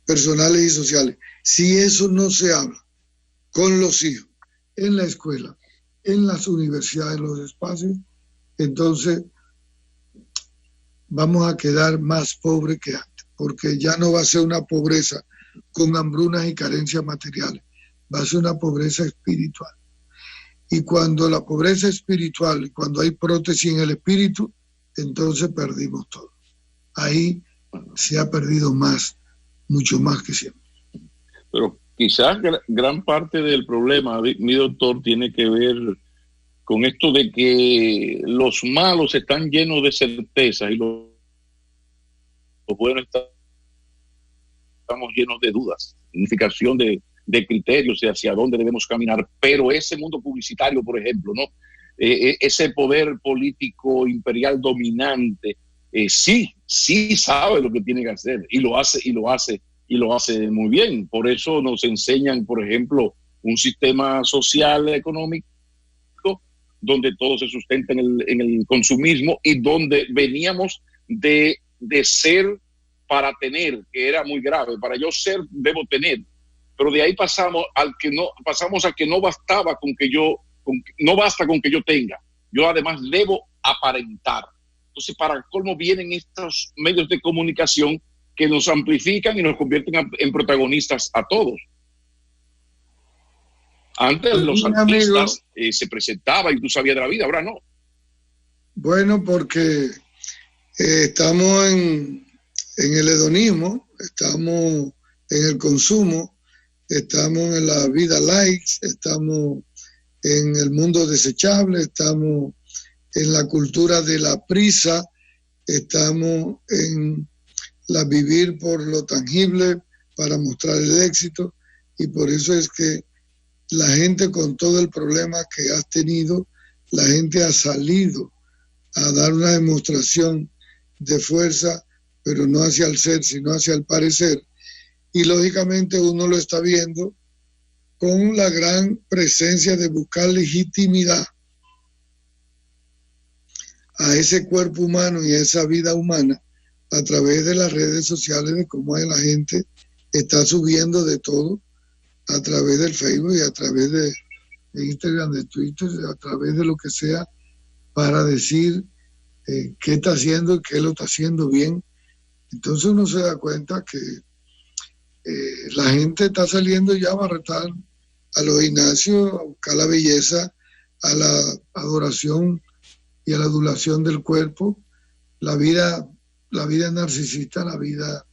personales y sociales. Si eso no se habla con los hijos, en la escuela, en las universidades, en los espacios, entonces vamos a quedar más pobres que antes, porque ya no va a ser una pobreza con hambrunas y carencias materiales, va a ser una pobreza espiritual. Y cuando la pobreza espiritual, cuando hay prótesis en el espíritu, entonces perdimos todo. Ahí se ha perdido más, mucho más que siempre. Pero quizás gran parte del problema, mi doctor, tiene que ver con esto de que los malos están llenos de certezas y los buenos estamos llenos de dudas, significación de criterios de hacia dónde debemos caminar. Pero ese mundo publicitario, por ejemplo, ¿no? Ese poder político imperial dominante, sí sabe lo que tiene que hacer y lo hace muy bien. Por eso nos enseñan, por ejemplo, un sistema social económico donde todo se sustenta en el consumismo y donde veníamos de ser para tener, que era muy grave. Para yo ser, debo tener. Pero de ahí pasamos a que no bastaba no basta con que yo tenga. Yo además debo aparentar. Entonces, para colmo vienen estos medios de comunicación que nos amplifican y nos convierten en protagonistas a todos. Antes los artistas se presentaban y tú sabías de la vida, ahora no. Bueno, porque estamos en el hedonismo, estamos en el consumo, estamos en la vida likes, estamos en el mundo desechable, estamos en la cultura de la prisa, estamos en la vivir por lo tangible para mostrar el éxito, y por eso es que la gente, con todo el problema que has tenido, la gente ha salido a dar una demostración de fuerza, pero no hacia el ser, sino hacia el parecer. Y lógicamente uno lo está viendo con la gran presencia de buscar legitimidad a ese cuerpo humano y a esa vida humana a través de las redes sociales, de cómo la gente está subiendo de todo a través del Facebook y a través de Instagram, de Twitter, a través de lo que sea, para decir qué está haciendo y qué lo está haciendo bien. Entonces uno se da cuenta que la gente está saliendo ya a barretar a los gimnasios, a buscar la belleza, a la adoración y a la adulación del cuerpo, la vida narcisista, la vida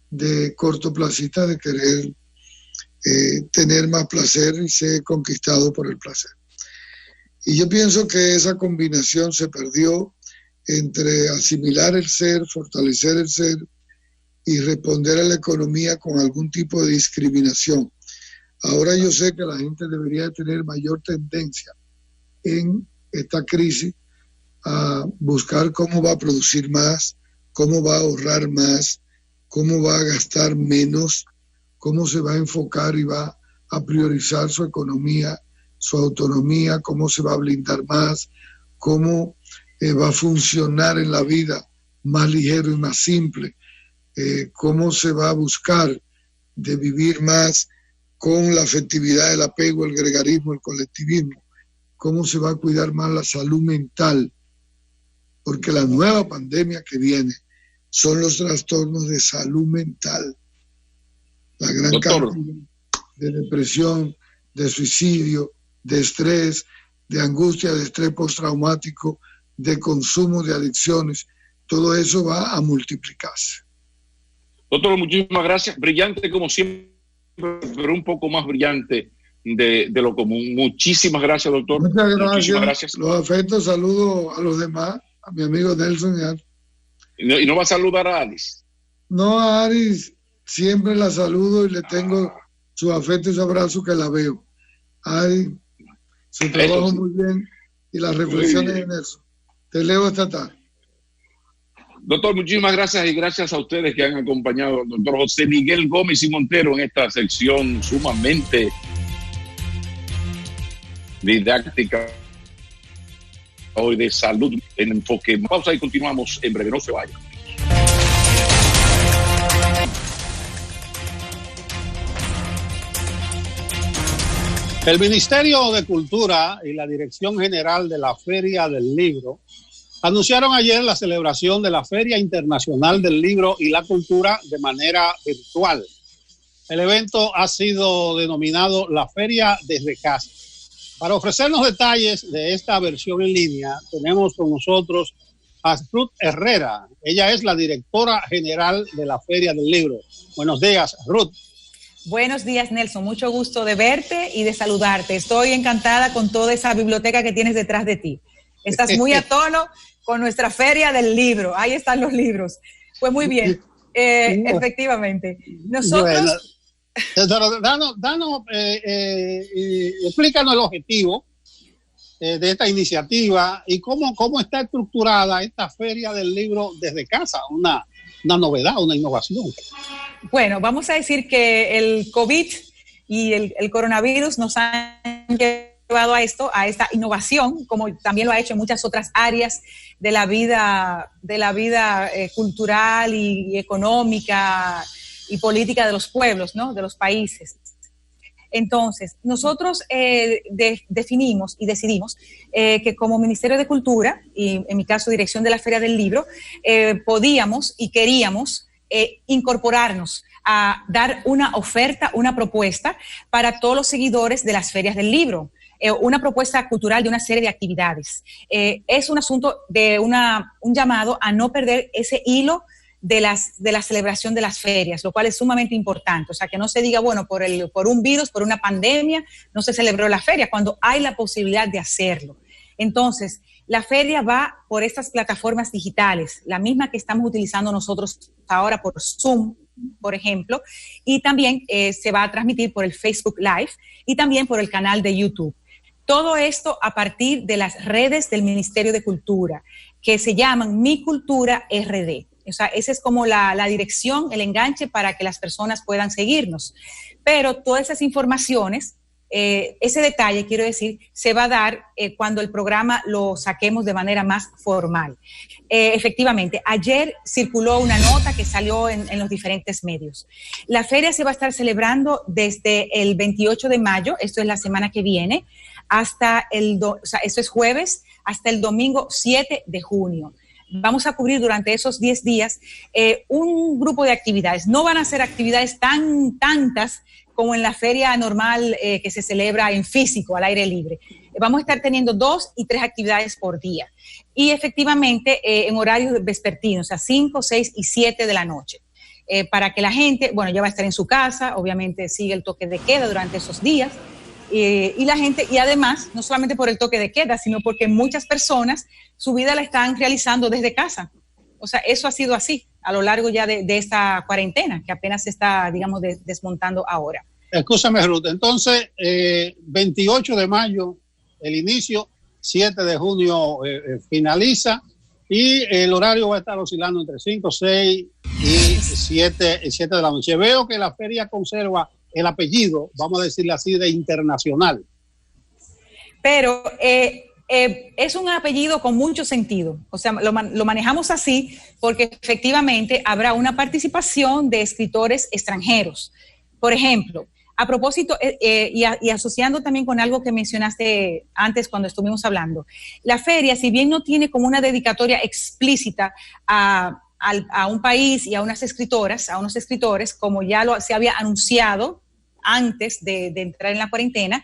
de cortoplacista, de querer tener más placer y ser conquistado por el placer. Y yo pienso que esa combinación se perdió entre asimilar el ser, fortalecer el ser y responder a la economía con algún tipo de discriminación. Ahora yo sé que la gente debería tener mayor tendencia en esta crisis a buscar cómo va a producir más, cómo va a ahorrar más, cómo va a gastar menos, cómo se va a enfocar y va a priorizar su economía, su autonomía, cómo se va a blindar más, cómo va a funcionar en la vida más ligero y más simple, cómo se va a buscar de vivir más con la afectividad, el apego, el gregarismo, el colectivismo, cómo se va a cuidar más la salud mental, porque la nueva pandemia que viene son los trastornos de salud mental, la gran cantidad de depresión, de suicidio, de estrés, de angustia, de estrés postraumático, de consumo, de adicciones. Todo eso va a multiplicarse. Doctor, muchísimas gracias. Brillante como siempre, pero un poco más brillante de lo común. Muchísimas gracias, doctor. Muchas gracias. Muchísimas gracias. Los afectos, saludos a los demás, a mi amigo Nelson y Ari. ¿Y no va a saludar a Alice? No, a Aris siempre la saludo y le tengo su afecto y su abrazo que la veo. Ari, su trabajo muy bien y las reflexiones de Nelson. Te leo esta tarde. Doctor, muchísimas gracias y gracias a ustedes que han acompañado al doctor José Miguel Gómez y Montero en esta sección sumamente didáctica hoy de salud en enfoque. Pausa y continuamos en breve, no se vayan. El Ministerio de Cultura y la Dirección General de la Feria del Libro anunciaron ayer la celebración de la Feria Internacional del Libro y la Cultura de manera virtual. El evento ha sido denominado la Feria desde casa. Para ofrecernos detalles de esta versión en línea, tenemos con nosotros a Ruth Herrera. Ella es la directora general de la Feria del Libro. Buenos días, Ruth. Buenos días, Nelson. Mucho gusto de verte y de saludarte. Estoy encantada con toda esa biblioteca que tienes detrás de ti. Estás muy a tono con nuestra feria del libro. Ahí están los libros. Pues muy bien, efectivamente. Nosotros... Bueno, explícanos el objetivo de esta iniciativa y cómo está estructurada esta feria del libro desde casa, una novedad, una innovación. Bueno, vamos a decir que el COVID y el coronavirus nos han llevado a esta innovación, como también lo ha hecho en muchas otras áreas de la vida cultural y económica y política de los pueblos, ¿no? De los países. Entonces, nosotros definimos y decidimos que como Ministerio de Cultura, y en mi caso Dirección de la Feria del Libro, podíamos y queríamos incorporarnos a dar una oferta, una propuesta para todos los seguidores de las ferias del libro, una propuesta cultural de una serie de actividades. Es un asunto de un llamado a no perder ese hilo de la celebración de las ferias, lo cual es sumamente importante. O sea, que no se diga, bueno, por un virus, por una pandemia, no se celebró la feria, cuando hay la posibilidad de hacerlo. Entonces, la feria va por estas plataformas digitales, la misma que estamos utilizando nosotros ahora por Zoom, por ejemplo, y también se va a transmitir por el Facebook Live y también por el canal de YouTube. Todo esto a partir de las redes del Ministerio de Cultura, que se llaman Mi Cultura RD. O sea, esa es como la dirección, el enganche para que las personas puedan seguirnos. Pero todas esas informaciones, ese detalle, quiero decir, se va a dar cuando el programa lo saquemos de manera más formal. Efectivamente, ayer circuló una nota que salió en los diferentes medios. La feria se va a estar celebrando desde el 28 de mayo, esto es la semana que viene, hasta esto es jueves, hasta el domingo 7 de junio. Vamos a cubrir durante esos 10 días un grupo de actividades. No van a ser actividades tantas como en la feria normal que se celebra en físico, al aire libre. Vamos a estar teniendo 2 y 3 actividades por día. Y efectivamente en horarios vespertinos, a 5, 6 y 7 de la noche. Para que la gente, bueno, ya va a estar en su casa, obviamente sigue el toque de queda durante esos días. Y la gente, y además, no solamente por el toque de queda, sino porque muchas personas su vida la están realizando desde casa. O sea, eso ha sido así a lo largo ya de esta cuarentena, que apenas se está, digamos, desmontando ahora. Escúchame, Ruth. Entonces, 28 de mayo, el inicio, 7 de junio finaliza, y el horario va a estar oscilando entre 5, 6 y 7 de la noche. Veo que la feria conserva el apellido, vamos a decirle así, de internacional. Pero es un apellido con mucho sentido. O sea, lo manejamos así porque efectivamente habrá una participación de escritores extranjeros. Por ejemplo, a propósito, y asociando también con algo que mencionaste antes cuando estuvimos hablando, la feria, si bien no tiene como una dedicatoria explícita a un país y a unas escritoras, a unos escritores, como ya se había anunciado antes de entrar en la cuarentena,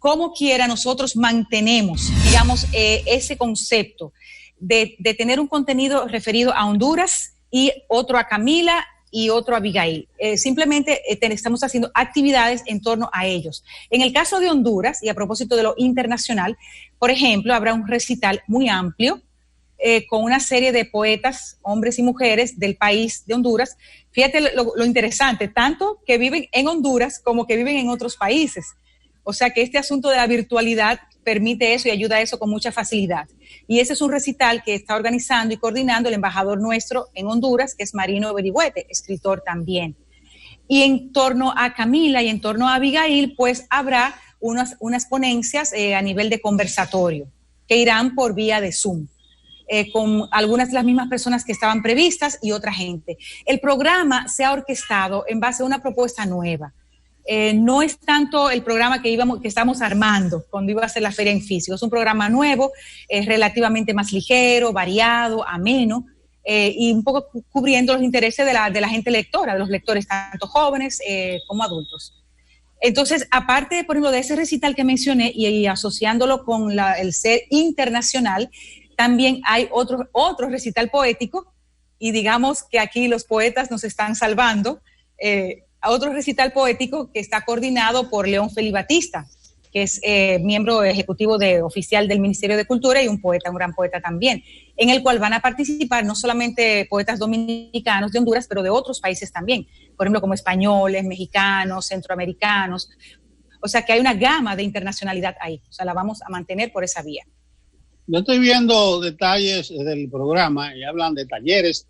como quiera nosotros mantenemos, digamos, ese concepto de tener un contenido referido a Honduras y otro a Camila y otro a Abigail. Simplemente estamos haciendo actividades en torno a ellos. En el caso de Honduras, y a propósito de lo internacional, por ejemplo, habrá un recital muy amplio con una serie de poetas, hombres y mujeres del país de Honduras. Fíjate lo interesante, tanto que viven en Honduras como que viven en otros países. O sea que este asunto de la virtualidad permite eso y ayuda a eso con mucha facilidad. Y ese es un recital que está organizando y coordinando el embajador nuestro en Honduras, que es Marino Berigüete, escritor también. Y en torno a Camila y en torno a Abigail, pues habrá unas ponencias a nivel de conversatorio que irán por vía de Zoom. Con algunas de las mismas personas que estaban previstas y otra gente. El programa se ha orquestado en base a una propuesta nueva. No es tanto el programa que estamos armando cuando iba a ser la feria en físico. Es un programa nuevo, relativamente más ligero, variado, ameno, y un poco cubriendo los intereses de la gente lectora, de los lectores tanto jóvenes como adultos. Entonces, aparte, por ejemplo, de ese recital que mencioné y asociándolo con el ser internacional, también hay otro recital poético, y digamos que aquí los poetas nos están salvando, otro recital poético que está coordinado por León Feliz Batista, que es miembro ejecutivo oficial del Ministerio de Cultura y un poeta, un gran poeta también, en el cual van a participar no solamente poetas dominicanos de Honduras, pero de otros países también, por ejemplo, como españoles, mexicanos, centroamericanos. O sea que hay una gama de internacionalidad ahí, o sea, la vamos a mantener por esa vía. Yo estoy viendo detalles del programa y hablan de talleres,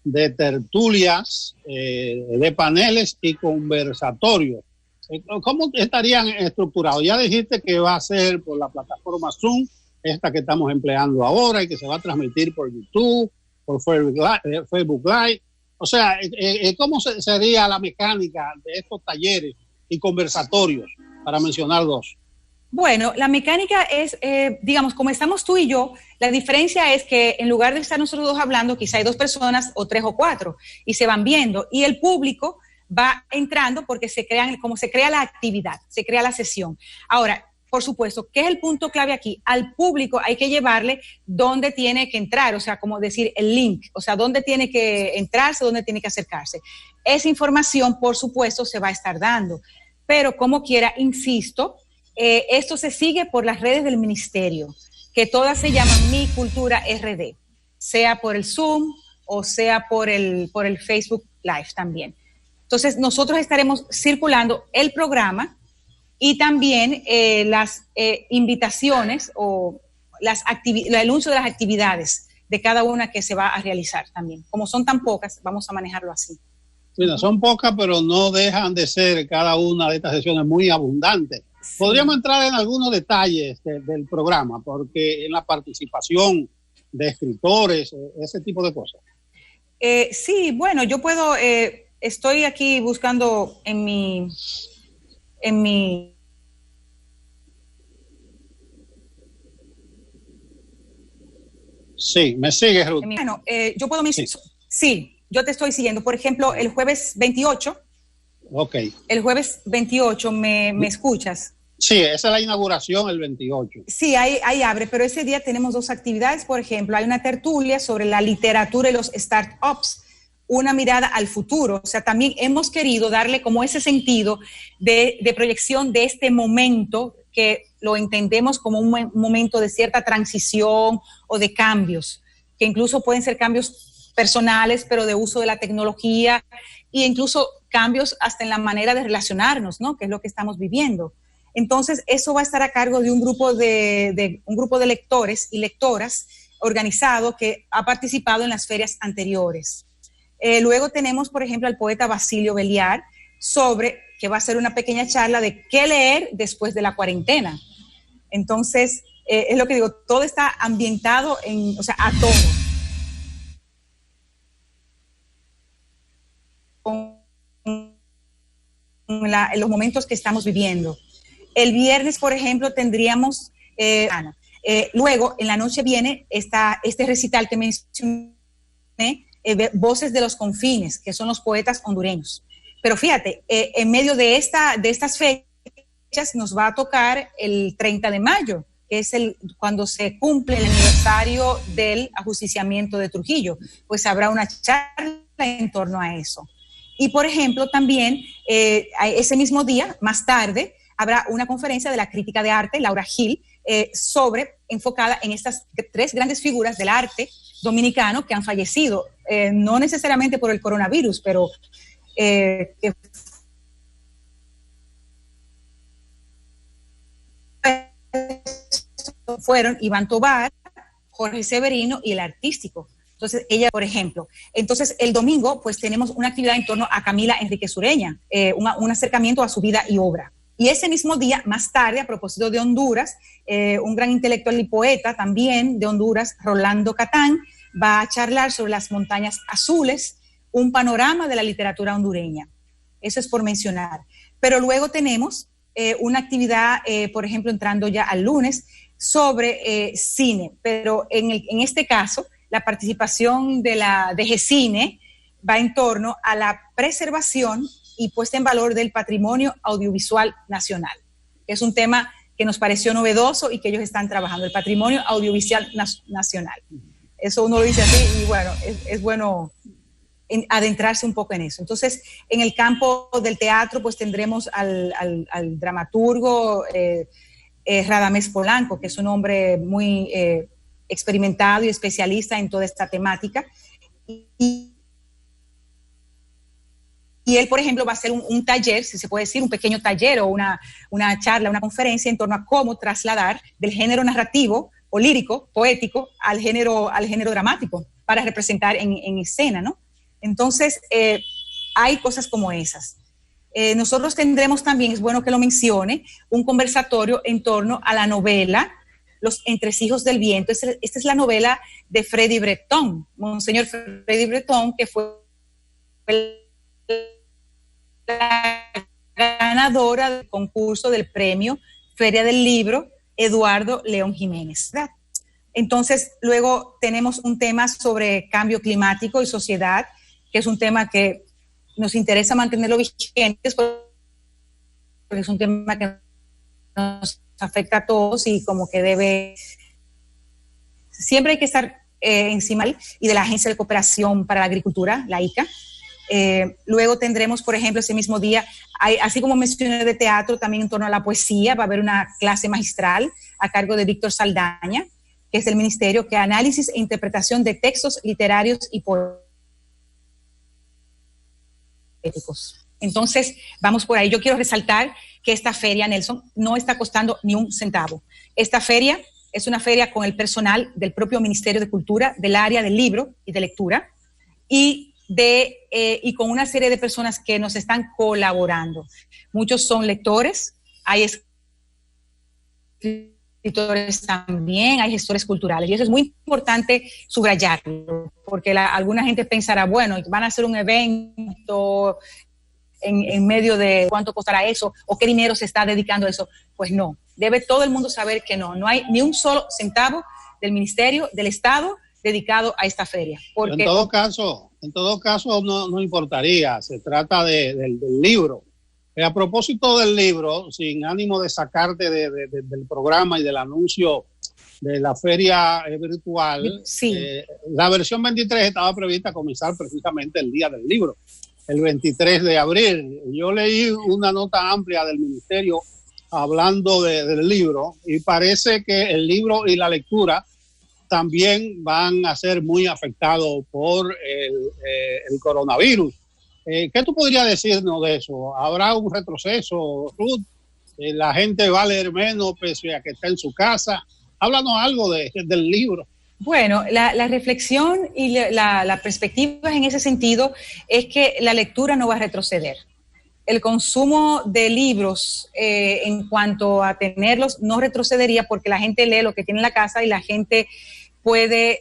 de tertulias, de paneles y conversatorios. ¿Cómo estarían estructurados? Ya dijiste que va a ser por la plataforma Zoom, esta que estamos empleando ahora y que se va a transmitir por YouTube, por Facebook Live. O sea, ¿cómo sería la mecánica de estos talleres y conversatorios, para mencionar dos? Bueno, la mecánica es, digamos, como estamos tú y yo, la diferencia es que en lugar de estar nosotros dos hablando, quizá hay 2 personas o 3 o 4 y se van viendo y el público va entrando porque como se crea la actividad, se crea la sesión. Ahora, por supuesto, ¿qué es el punto clave aquí? Al público hay que llevarle dónde tiene que entrar, o sea, como decir el link, o sea, dónde tiene que entrarse, dónde tiene que acercarse. Esa información, por supuesto, se va a estar dando, pero como quiera, insisto, esto se sigue por las redes del ministerio, que todas se llaman Mi Cultura RD, sea por el Zoom o sea por el Facebook Live también. Entonces, nosotros estaremos circulando el programa y también las invitaciones o el uso de las actividades de cada una que se va a realizar también. Como son tan pocas, vamos a manejarlo así. Mira, son pocas, pero no dejan de ser cada una de estas sesiones muy abundantes. Sí. Podríamos entrar en algunos detalles del programa, porque en la participación de escritores, ese tipo de cosas. Sí, bueno, yo puedo... estoy aquí buscando en mi Sí, me sigues, Ruth. Bueno, yo puedo sí, yo te estoy siguiendo. Por ejemplo, el jueves 28. Ok. El jueves 28, ¿me escuchas? Sí, esa es la inauguración el 28. Sí, ahí abre, pero ese día tenemos 2 actividades. Por ejemplo, hay una tertulia sobre la literatura y los startups, una mirada al futuro. O sea, también hemos querido darle como ese sentido de proyección de este momento que lo entendemos como un momento de cierta transición o de cambios, que incluso pueden ser cambios personales, pero de uso de la tecnología e incluso cambios hasta en la manera de relacionarnos, ¿no? Que es lo que estamos viviendo. Entonces, eso va a estar a cargo de un grupo de lectores y lectoras organizado que ha participado en las ferias anteriores. Luego tenemos, por ejemplo, al poeta Basilio Beliar, que va a ser una pequeña charla de qué leer después de la cuarentena. Entonces, es lo que digo, todo está ambientado a todo. En los momentos que estamos viviendo. El viernes, por ejemplo, tendríamos, luego en la noche viene este recital que mencioné, Voces de los Confines, que son los poetas hondureños. Pero fíjate, en medio de estas fechas nos va a tocar el 30 de mayo, que es cuando se cumple el aniversario del ajusticiamiento de Trujillo, pues habrá una charla en torno a eso. Y, por ejemplo, también ese mismo día, más tarde, habrá una conferencia de la crítica de arte, Laura Gil, enfocada en estas 3 grandes figuras del arte dominicano que han fallecido, no necesariamente por el coronavirus, pero que fueron Iván Tobar, Jorge Severino y el artístico. Entonces, ella, por ejemplo. Entonces, el domingo, pues tenemos una actividad en torno a Camila Enríquez Ureña, un acercamiento a su vida y obra. Y ese mismo día, más tarde, a propósito de Honduras, un gran intelectual y poeta también de Honduras, Rolando Catán, va a charlar sobre las montañas azules, un panorama de la literatura hondureña. Eso es por mencionar. Pero luego tenemos una actividad, por ejemplo, entrando ya al lunes, sobre cine. Pero en este caso, la participación de GECINE va en torno a la preservación y puesta en valor del patrimonio audiovisual nacional. Es un tema que nos pareció novedoso y que ellos están trabajando, el patrimonio audiovisual nacional. Eso uno lo dice así y bueno, es bueno adentrarse un poco en eso. Entonces, en el campo del teatro, pues tendremos al dramaturgo Radamés Polanco, que es un hombre muy experimentado y especialista en toda esta temática. Y él, por ejemplo, va a hacer un taller, si se puede decir, un pequeño taller o una charla, una conferencia en torno a cómo trasladar del género narrativo o lírico, poético, al género dramático para representar en escena, ¿no? Entonces, hay cosas como esas. Nosotros tendremos también, es bueno que lo mencione, un conversatorio en torno a la novela Los Entresijos del Viento. Esta es la novela de Freddy Breton, Monseñor Freddy Breton, que fue la ganadora del concurso del premio Feria del Libro Eduardo León Jiménez. Entonces, luego tenemos un tema sobre cambio climático y sociedad, que es un tema que nos interesa mantenerlo vigente, porque es un tema que nos afecta a todos y como que siempre hay que estar encima y de la Agencia de Cooperación para la Agricultura, la ICA. Luego tendremos, por ejemplo, ese mismo día, así como mencioné de teatro, también en torno a la poesía, va a haber una clase magistral a cargo de Víctor Saldaña, que es del Ministerio, que análisis e interpretación de textos literarios y poéticos. Entonces, vamos por ahí. Yo quiero resaltar que esta feria, Nelson, no está costando ni un centavo. Esta feria es una feria con el personal del propio Ministerio de Cultura, del área del libro y de lectura, y con una serie de personas que nos están colaborando. Muchos son lectores, hay escritores también, hay gestores culturales, y eso es muy importante subrayarlo, porque alguna gente pensará, bueno, van a hacer un evento en medio de cuánto costará eso, o qué dinero se está dedicando a eso. Pues no, debe todo el mundo saber que no hay ni un solo centavo del Ministerio, del Estado, dedicado a esta feria. Porque En todo caso no importaría, se trata del libro. A propósito del libro, sin ánimo de sacarte del programa y del anuncio de la feria virtual, sí. La versión 23 estaba prevista comenzar precisamente el día del libro, el 23 de abril. Yo leí una nota amplia del ministerio hablando del libro y parece que el libro y la lectura también van a ser muy afectados por el coronavirus. ¿Qué tú podrías decirnos de eso? ¿Habrá un retroceso, Ruth? ¿La gente va a leer menos pese a que está en su casa? Háblanos algo del libro. Bueno, la reflexión y la perspectiva en ese sentido es que la lectura no va a retroceder. El consumo de libros en cuanto a tenerlos no retrocedería porque la gente lee lo que tiene en la casa y la gente puede,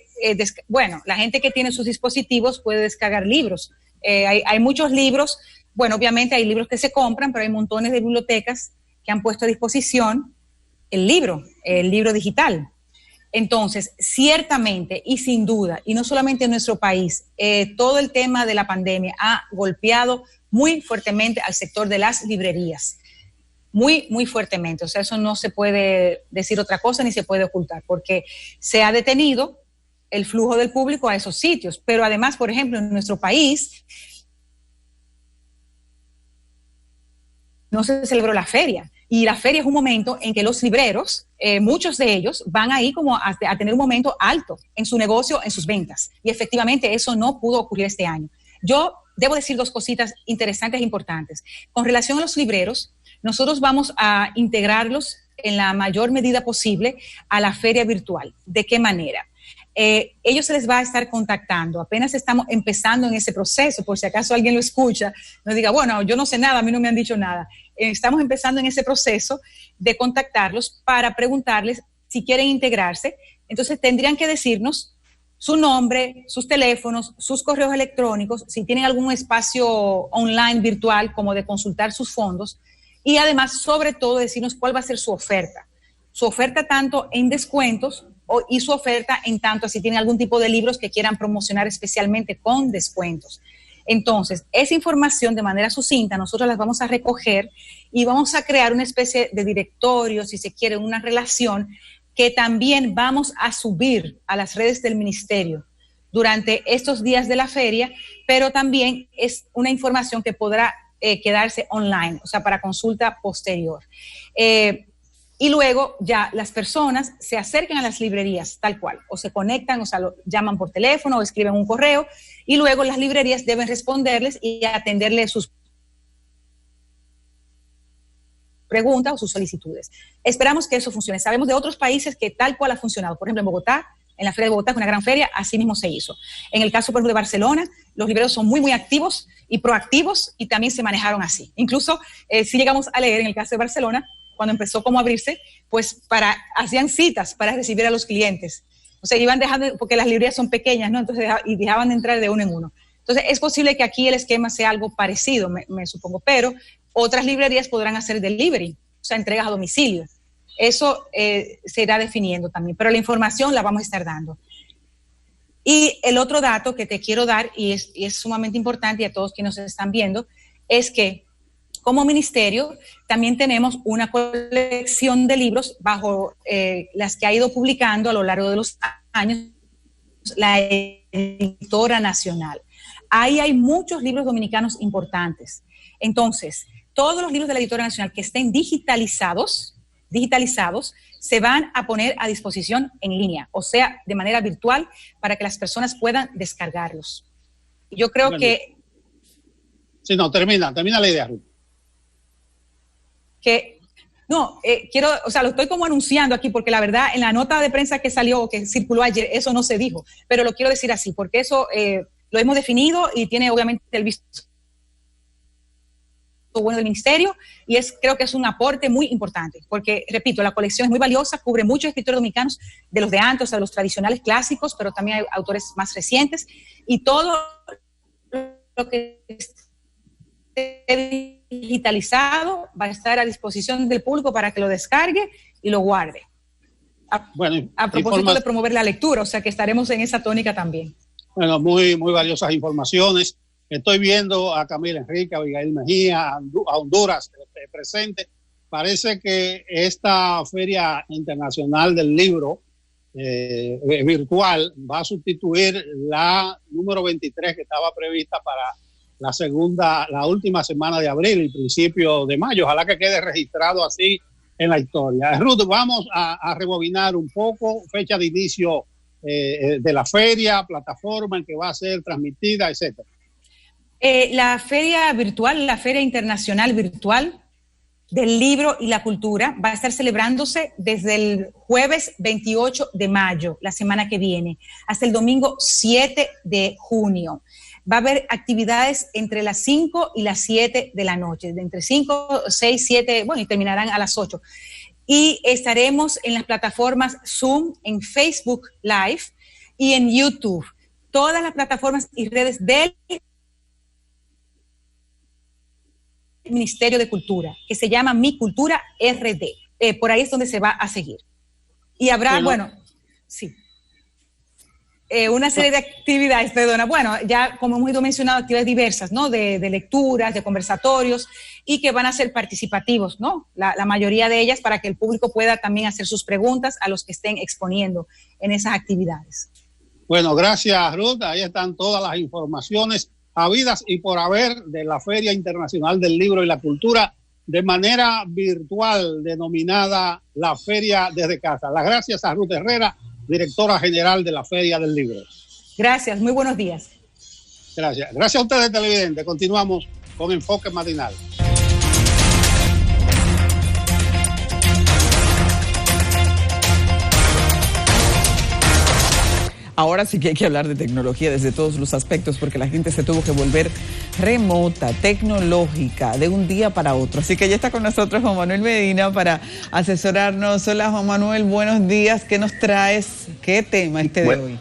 la gente que tiene sus dispositivos puede descargar libros. Hay muchos libros, bueno, obviamente hay libros que se compran, pero hay montones de bibliotecas que han puesto a disposición el libro digital. Entonces, ciertamente y sin duda, y no solamente en nuestro país, todo el tema de la pandemia ha golpeado muy fuertemente al sector de las librerías, muy, muy fuertemente. O sea, eso no se puede decir otra cosa ni se puede ocultar, porque se ha detenido el flujo del público a esos sitios. Pero además, por ejemplo, en nuestro país no se celebró la feria. Y la feria es un momento en que los libreros, muchos de ellos, van ahí como a tener un momento alto en su negocio, en sus ventas. Y efectivamente eso no pudo ocurrir este año. Yo debo decir dos cositas interesantes e importantes. Con relación a los libreros, nosotros vamos a integrarlos en la mayor medida posible a la feria virtual. ¿De qué manera? Ellos se les va a estar contactando. Apenas estamos empezando en ese proceso, por si acaso alguien lo escucha, no diga, bueno, yo no sé nada, a mí no me han dicho nada. Estamos empezando en ese proceso de contactarlos para preguntarles si quieren integrarse. Entonces tendrían que decirnos su nombre, sus teléfonos, sus correos electrónicos, si tienen algún espacio online virtual como de consultar sus fondos y además, sobre todo, decirnos cuál va a ser su oferta. Su oferta tanto en descuentos y su oferta en tanto si tienen algún tipo de libros que quieran promocionar especialmente con descuentos. Entonces, esa información de manera sucinta nosotros las vamos a recoger y vamos a crear una especie de directorio, si se quiere, una relación que también vamos a subir a las redes del ministerio, durante estos días de la feria, pero también es una información que podrá quedarse online, o sea, para consulta posterior. Y luego ya las personas se acercan a las librerías tal cual, o se conectan, o sea, lo llaman por teléfono o escriben un correo, y luego las librerías deben responderles y atenderles sus preguntas o sus solicitudes. Esperamos que eso funcione. Sabemos de otros países que tal cual ha funcionado. Por ejemplo, en Bogotá, en la Feria de Bogotá, que es una gran feria, así mismo se hizo. En el caso, por ejemplo, de Barcelona, los libreros son muy, muy activos y proactivos y también se manejaron así. Incluso, si llegamos a leer en el caso de Barcelona, cuando empezó como a abrirse, pues hacían citas para recibir a los clientes. O sea, iban dejando, porque las librerías son pequeñas, ¿no? Entonces, dejaban de entrar de uno en uno. Entonces, es posible que aquí el esquema sea algo parecido, me supongo, pero otras librerías podrán hacer delivery, o sea, entregas a domicilio. Eso se irá definiendo también, pero la información la vamos a estar dando. Y el otro dato que te quiero dar, y es sumamente importante, y a todos quienes nos están viendo, es que como ministerio también tenemos una colección de libros bajo las que ha ido publicando a lo largo de los años la Editora Nacional. Ahí hay muchos libros dominicanos importantes. Entonces, todos los libros de la Editora Nacional que estén digitalizados se van a poner a disposición en línea, o sea, de manera virtual, para que las personas puedan descargarlos. Yo creo que... Sí, no, termina la idea, Ruth. Quiero, o sea, lo estoy como anunciando aquí, porque la verdad, en la nota de prensa que salió o que circuló ayer, eso no se dijo, pero lo quiero decir así, porque eso lo hemos definido y tiene obviamente el visto bueno del ministerio, y creo que es un aporte muy importante, porque, repito, la colección es muy valiosa, cubre muchos escritores dominicanos, de los de antes, o sea, de los tradicionales clásicos, pero también hay autores más recientes, y todo lo que esté digitalizado va a estar a disposición del público para que lo descargue y lo guarde. A propósito de promover la lectura, o sea que estaremos en esa tónica también. Bueno, muy, muy valiosas informaciones. Estoy viendo a Camila Enrique, a Abigail Mejía, a Honduras presente. Parece que esta Feria Internacional del Libro virtual va a sustituir la número 23 que estaba prevista para la última semana de abril y principio de mayo. Ojalá que quede registrado así en la historia. Ruth, vamos a rebobinar un poco, fecha de inicio de la feria, plataforma en que va a ser transmitida, etcétera. La feria virtual, la Feria Internacional Virtual del Libro y la Cultura, va a estar celebrándose desde el jueves 28 de mayo, la semana que viene, hasta el domingo 7 de junio. Va a haber actividades entre las 5 y las 7 de la noche, de entre 5, 6, 7, bueno, y terminarán a las 8. Y estaremos en las plataformas Zoom, en Facebook Live y en YouTube. Todas las plataformas y redes del Ministerio de Cultura, que se llama Mi Cultura RD. Por ahí es donde se va a seguir. Y habrá, una serie de actividades, ya como hemos ido mencionando, actividades diversas, ¿no? De lecturas, de conversatorios, y que van a ser participativos, ¿no? La mayoría de ellas, para que el público pueda también hacer sus preguntas a los que estén exponiendo en esas actividades. Bueno, gracias, Ruth. Ahí están todas las informaciones habidas y por haber de la Feria Internacional del Libro y la Cultura, de manera virtual, denominada la Feria desde Casa. Las gracias a Ruth Herrera, directora general de la Feria del Libro. Gracias, muy buenos días. Gracias. Gracias a ustedes, televidentes. Continuamos con Enfoque Matinal. Ahora sí que hay que hablar de tecnología desde todos los aspectos, porque la gente se tuvo que volver remota, tecnológica, de un día para otro. Así que ya está con nosotros Juan Manuel Medina para asesorarnos. Hola, Juan Manuel, buenos días. ¿Qué nos traes? ¿Qué tema de hoy?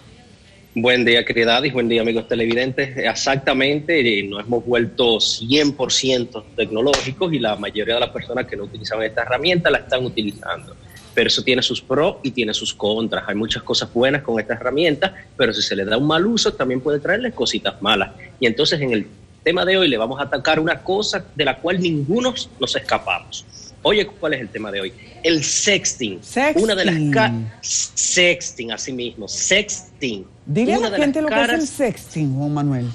Buen día, querida Adis, buen día, amigos televidentes. Exactamente, nos hemos vuelto 100% tecnológicos y la mayoría de las personas que no utilizaban esta herramienta la están utilizando. Pero eso tiene sus pros y tiene sus contras. Hay muchas cosas buenas con esta herramienta, pero si se le da un mal uso también puede traerle cositas malas. Y entonces en el tema de hoy le vamos a atacar una cosa de la cual ninguno nos escapamos. Oye, ¿cuál es el tema de hoy? El sexting. Una de las sexting, así mismo, sexting. Dile a la gente lo que es el sexting, Juan Manuel.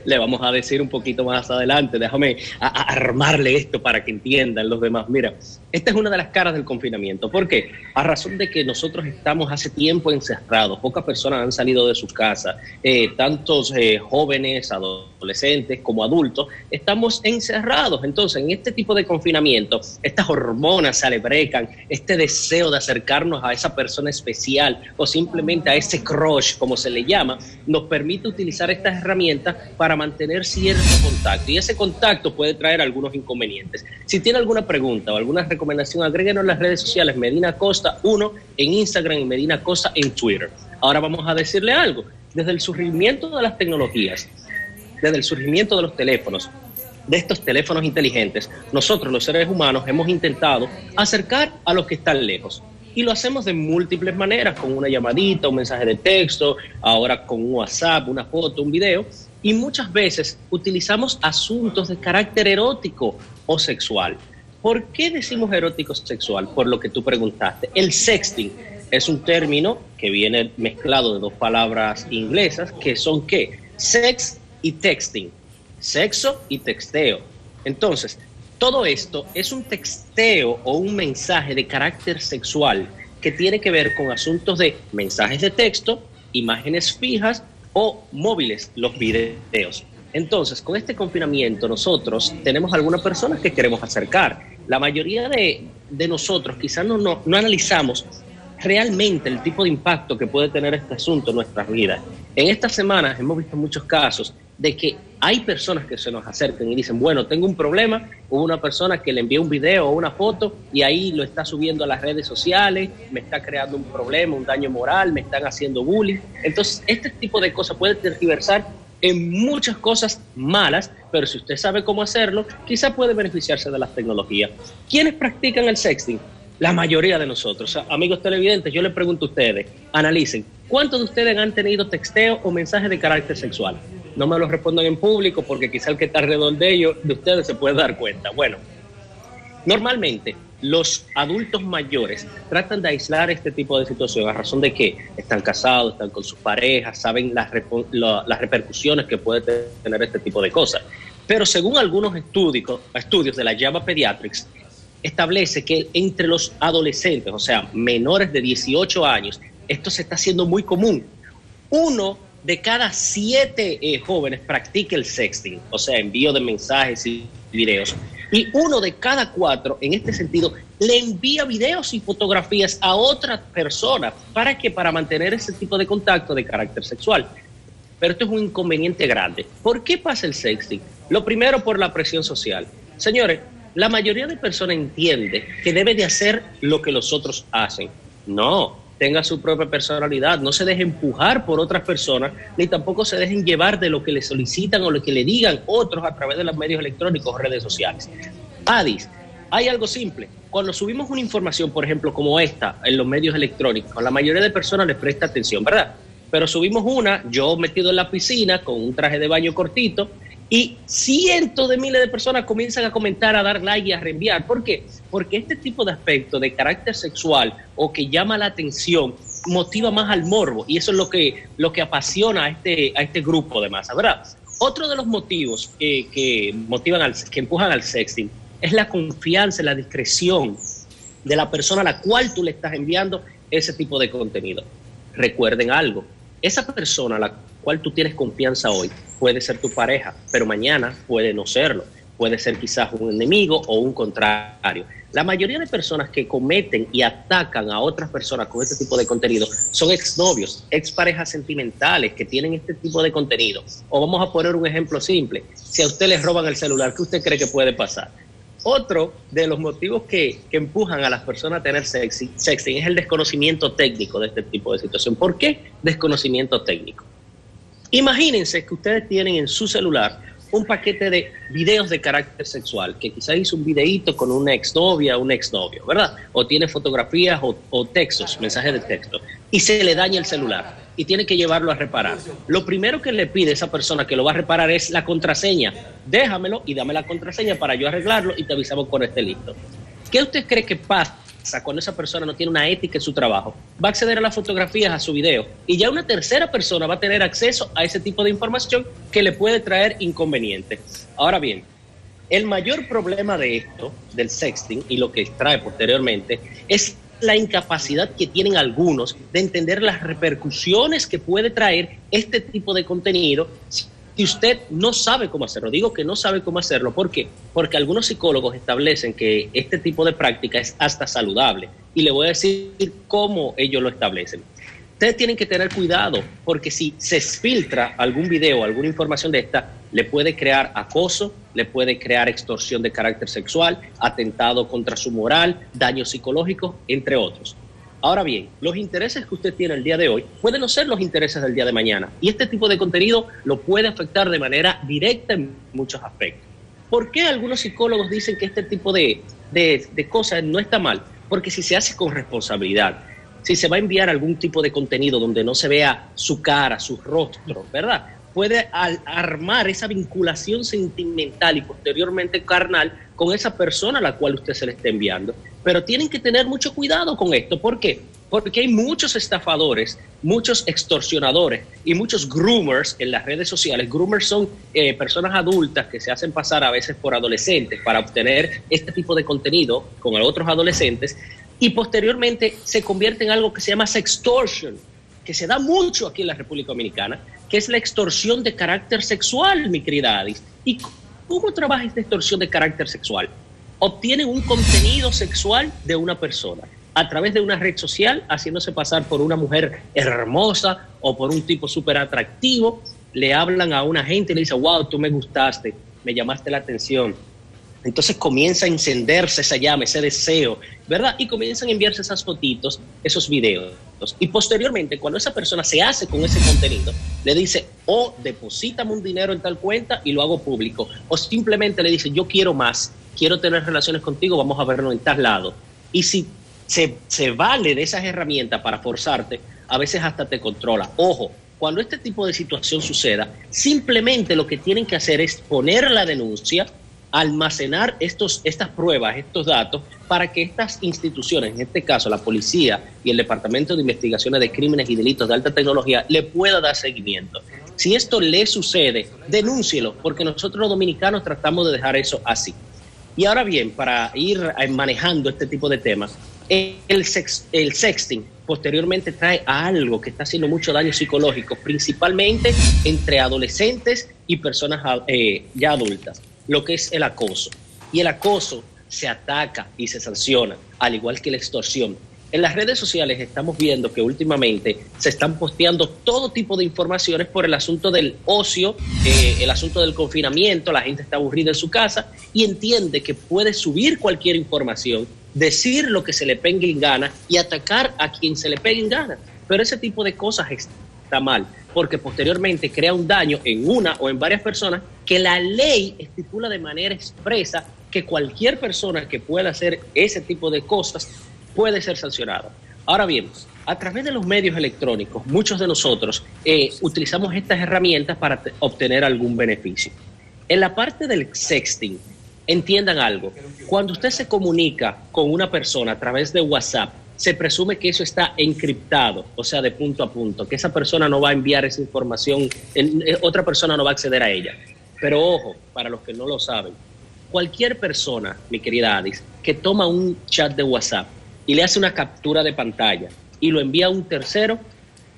Le vamos a decir un poquito más adelante. Déjame armarle esto para que entiendan los demás. Mira, esta es una de las caras del confinamiento. ¿Por qué? A razón de que nosotros estamos hace tiempo encerrados. Pocas personas han salido de sus casas. Tantos jóvenes, adolescentes como adultos, estamos encerrados. Entonces, en este tipo de confinamiento, estas hormonas se alebrecan, este deseo de acercarnos a esa persona especial o simplemente a ese crush, como se le llama, nos permite utilizar estas herramientas para mantener cierto contacto, y ese contacto puede traer algunos inconvenientes. Si tiene alguna pregunta o alguna recomendación, agréguenos en las redes sociales Medina Costa 1 en Instagram y Medina Costa en Twitter. Ahora vamos a decirle algo. Desde el surgimiento de las tecnologías, desde el surgimiento de los teléfonos, de estos teléfonos inteligentes, nosotros los seres humanos hemos intentado acercar a los que están lejos. Y lo hacemos de múltiples maneras, con una llamadita, un mensaje de texto, ahora con un WhatsApp, una foto, un video. Y muchas veces utilizamos asuntos de carácter erótico o sexual. ¿Por qué decimos erótico sexual? Por lo que tú preguntaste. El sexting es un término que viene mezclado de dos palabras inglesas, que son ¿qué? Sex y texting. Sexo y texteo. Entonces, todo esto es un texteo o un mensaje de carácter sexual que tiene que ver con asuntos de mensajes de texto, imágenes fijas o móviles, los videos. Entonces, con este confinamiento nosotros tenemos algunas personas que queremos acercar. La mayoría de nosotros quizás no analizamos realmente el tipo de impacto que puede tener este asunto en nuestras vidas. En estas semanas hemos visto muchos casos de que hay personas que se nos acercan y dicen, bueno, tengo un problema, hubo una persona que le envió un video o una foto y ahí lo está subiendo a las redes sociales, me está creando un problema, un daño moral, me están haciendo bullying. Entonces, este tipo de cosas puede tergiversar en muchas cosas malas, pero si usted sabe cómo hacerlo, quizá puede beneficiarse de las tecnologías. ¿Quiénes practican el sexting? La mayoría de nosotros. Amigos televidentes, yo les pregunto a ustedes, analicen, ¿cuántos de ustedes han tenido texteo o mensajes de carácter sexual? No me lo respondan en público porque quizá el que está alrededor de ustedes se puede dar cuenta. Bueno, normalmente los adultos mayores tratan de aislar este tipo de situación a razón de que están casados, están con sus parejas, saben las repercusiones que puede tener este tipo de cosas. Pero según algunos estudios de la JAMA Pediatrics, establece que entre los adolescentes, o sea, menores de 18 años, esto se está haciendo muy común. 1 de cada 7 jóvenes practica el sexting, o sea, envío de mensajes y videos. Y 1 de cada 4, en este sentido, le envía videos y fotografías a otras personas. ¿Para qué? Para mantener ese tipo de contacto de carácter sexual. Pero esto es un inconveniente grande. ¿Por qué pasa el sexting? Lo primero, por la presión social. Señores, la mayoría de personas entiende que debe de hacer lo que los otros hacen. No, tenga su propia personalidad, no se deje empujar por otras personas, ni tampoco se dejen llevar de lo que le solicitan o lo que le digan otros a través de los medios electrónicos o redes sociales. Adis, hay algo simple. Cuando subimos una información, por ejemplo, como esta, en los medios electrónicos, la mayoría de personas les presta atención, ¿verdad? Pero subimos una, yo metido en la piscina con un traje de baño cortito, y cientos de miles de personas comienzan a comentar, a dar like y a reenviar. ¿Por qué? Porque este tipo de aspecto de carácter sexual o que llama la atención motiva más al morbo, y eso es lo que apasiona a este grupo de masa, ¿verdad? Otro de los motivos que empujan al sexting es la confianza, la discreción de la persona a la cual tú le estás enviando ese tipo de contenido. Recuerden algo, esa persona a la cual tú tienes confianza hoy puede ser tu pareja, pero mañana puede no serlo. Puede ser quizás un enemigo o un contrario. La mayoría de personas que cometen y atacan a otras personas con este tipo de contenido son exnovios, exparejas sentimentales que tienen este tipo de contenido. O vamos a poner un ejemplo simple. Si a usted le roban el celular, ¿qué usted cree que puede pasar? Otro de los motivos que empujan a las personas a tener sexting es el desconocimiento técnico de este tipo de situación. ¿Por qué desconocimiento técnico? Imagínense que ustedes tienen en su celular un paquete de videos de carácter sexual, que quizás hizo un videíto con una exnovia o un exnovio, ¿verdad? O tiene fotografías o textos, mensajes de texto, y se le daña el celular y tiene que llevarlo a reparar. Lo primero que le pide esa persona que lo va a reparar es la contraseña. Déjamelo y dame la contraseña para yo arreglarlo y te avisamos cuando esté listo. ¿Qué usted cree que pasa cuando esa persona no tiene una ética en su trabajo? Va a acceder a las fotografías, a su video, y ya una tercera persona va a tener acceso a ese tipo de información que le puede traer inconvenientes. Ahora bien, el mayor problema de esto, del sexting, y lo que trae posteriormente, es la incapacidad que tienen algunos de entender las repercusiones que puede traer este tipo de contenido si usted no sabe cómo hacerlo. Digo que no sabe cómo hacerlo. ¿Por qué? Porque algunos psicólogos establecen que este tipo de práctica es hasta saludable. Y le voy a decir cómo ellos lo establecen. Ustedes tienen que tener cuidado, porque si se filtra algún video, alguna información de esta, le puede crear acoso, le puede crear extorsión de carácter sexual, atentado contra su moral, daños psicológicos, entre otros. Ahora bien, los intereses que usted tiene el día de hoy pueden no ser los intereses del día de mañana, y este tipo de contenido lo puede afectar de manera directa en muchos aspectos. ¿Por qué algunos psicólogos dicen que este tipo de cosas no está mal? Porque si se hace con responsabilidad, si se va a enviar algún tipo de contenido donde no se vea su cara, su rostro, ¿verdad?, puede armar esa vinculación sentimental y posteriormente carnal con esa persona a la cual usted se le está enviando. Pero tienen que tener mucho cuidado con esto. ¿Por qué? Porque hay muchos estafadores, muchos extorsionadores y muchos groomers en las redes sociales. Groomers son personas adultas que se hacen pasar a veces por adolescentes para obtener este tipo de contenido con otros adolescentes, y posteriormente se convierte en algo que se llama sextortion, que se da mucho aquí en la República Dominicana, que es la extorsión de carácter sexual, mi querida Adis. ¿Y cómo trabaja esta extorsión de carácter sexual? Obtienen un contenido sexual de una persona a través de una red social, haciéndose pasar por una mujer hermosa o por un tipo súper atractivo. Le hablan a una gente y le dicen: wow, tú me gustaste, me llamaste la atención. Entonces comienza a encenderse esa llama, ese deseo, ¿verdad? Y comienzan a enviarse esas fotitos, esos videos. Y posteriormente, cuando esa persona se hace con ese contenido, le dice: o deposítame un dinero en tal cuenta y lo hago público, o simplemente le dice: yo quiero más, quiero tener relaciones contigo, vamos a vernos en tal lado. Y si se vale de esas herramientas para forzarte, a veces hasta te controla. Ojo, cuando este tipo de situación suceda, simplemente lo que tienen que hacer es poner la denuncia, almacenar estas pruebas, estos datos, para que estas instituciones, en este caso la policía y el Departamento de Investigaciones de Crímenes y Delitos de Alta Tecnología, le pueda dar seguimiento. Si esto le sucede, denúncielo, porque nosotros los dominicanos tratamos de dejar eso así. Y ahora bien, para ir manejando este tipo de temas, el sexting posteriormente trae a algo que está haciendo mucho daño psicológico, principalmente entre adolescentes y personas ya adultas, lo que es el acoso. Y el acoso se ataca y se sanciona, al igual que la extorsión. En las redes sociales estamos viendo que últimamente se están posteando todo tipo de informaciones por el asunto del ocio, el asunto del confinamiento. La gente está aburrida en su casa y entiende que puede subir cualquier información, decir lo que se le pegue en gana y atacar a quien se le pegue en gana. Pero ese tipo de cosas está mal, porque posteriormente crea un daño en una o en varias personas que la ley estipula de manera expresa que cualquier persona que pueda hacer ese tipo de cosas puede ser sancionada. Ahora bien, a través de los medios electrónicos, muchos de nosotros utilizamos estas herramientas para obtener algún beneficio. En la parte del sexting, entiendan algo: cuando usted se comunica con una persona a través de WhatsApp, se presume que eso está encriptado, o sea, de punto a punto, que esa persona no va a enviar esa información, otra persona no va a acceder a ella. Pero ojo, para los que no lo saben, cualquier persona, mi querida Adis, que toma un chat de WhatsApp y le hace una captura de pantalla y lo envía a un tercero,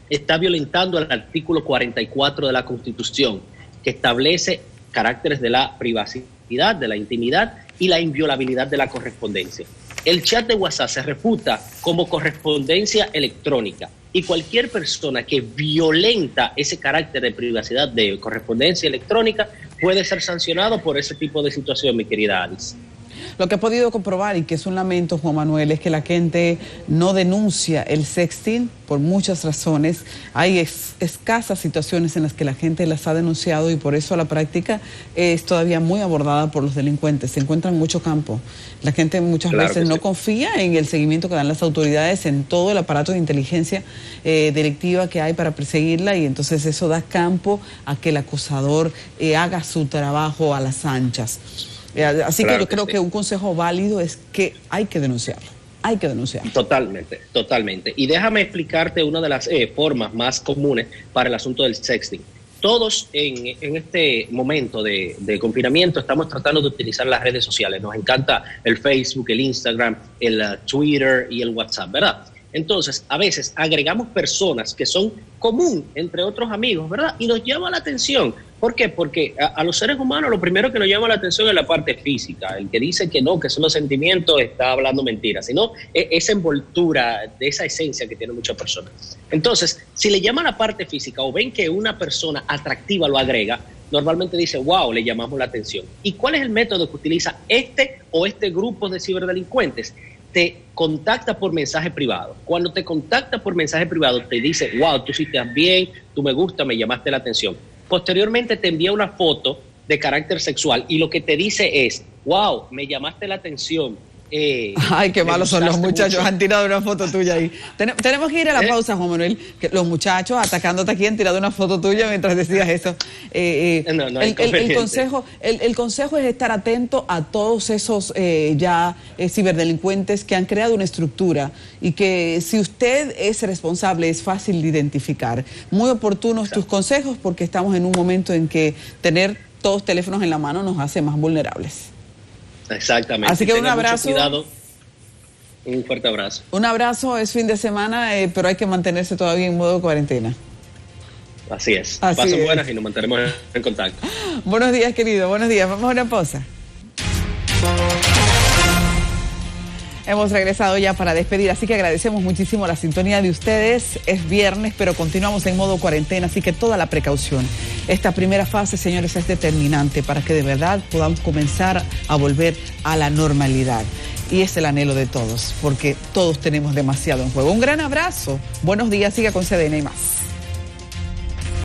está violentando el artículo 44 de la Constitución, que establece caracteres de la privacidad, de la intimidad y la inviolabilidad de la correspondencia. El chat de WhatsApp se reputa como correspondencia electrónica, y cualquier persona que violenta ese carácter de privacidad de correspondencia electrónica puede ser sancionado por ese tipo de situación, mi querida Alice. Lo que he podido comprobar, y que es un lamento, Juan Manuel, es que la gente no denuncia el sexting por muchas razones. Hay escasas situaciones en las que la gente las ha denunciado, y por eso la práctica es todavía muy abordada por los delincuentes. Se encuentra en mucho campo. La gente muchas veces no confía en el seguimiento que dan las autoridades, en todo el aparato de inteligencia delictiva que hay para perseguirla, y entonces eso da campo a que el acosador haga su trabajo a las anchas. Así que yo creo que un consejo válido es que hay que denunciarlo. hay que denunciar. Totalmente, totalmente. Y déjame explicarte una de las formas más comunes para el asunto del sexting. Todos en este momento de confinamiento estamos tratando de utilizar las redes sociales. Nos encanta el Facebook, el Instagram, el Twitter y el WhatsApp, ¿verdad? Entonces, a veces agregamos personas que son común entre otros amigos, ¿verdad? Y nos llama la atención. ¿Por qué? Porque a los seres humanos lo primero que nos llama la atención es la parte física. El que dice que no, que son los sentimientos, está hablando mentiras, sino esa envoltura de esa esencia que tienen muchas personas. Entonces, si le llama la parte física o ven que una persona atractiva lo agrega, normalmente dice, wow, le llamamos la atención. ¿Y cuál es el método que utiliza este grupo de ciberdelincuentes? Te contacta por mensaje privado. Cuando te contacta por mensaje privado, te dice, wow, tú sí estás bien, tú me gusta, me llamaste la atención. Posteriormente te envía una foto de carácter sexual y lo que te dice es, wow, me llamaste la atención. Ay, qué malos son los muchachos, mucho. Han tirado una foto tuya ahí. Tenemos que ir a la pausa, Juan Manuel, que los muchachos atacándote aquí han tirado una foto tuya mientras decías eso. El consejo es estar atento a todos esos ciberdelincuentes que han creado una estructura y que si usted es responsable es fácil de identificar. Muy oportunos tus consejos porque estamos en un momento en que tener todos teléfonos en la mano nos hace más vulnerables. Exactamente. Así que un abrazo. Cuidado. Un fuerte abrazo. Un abrazo, es fin de semana, pero hay que mantenerse todavía en modo cuarentena. Así es. Pasen buenas y nos mantenemos en contacto. Buenos días, querido. Buenos días. Vamos a una pausa. Hemos regresado ya para despedir, así que agradecemos muchísimo la sintonía de ustedes. Es viernes, pero continuamos en modo cuarentena, así que toda la precaución. Esta primera fase, señores, es determinante para que de verdad podamos comenzar a volver a la normalidad. Y es el anhelo de todos, porque todos tenemos demasiado en juego. Un gran abrazo. Buenos días, siga con CDN y más.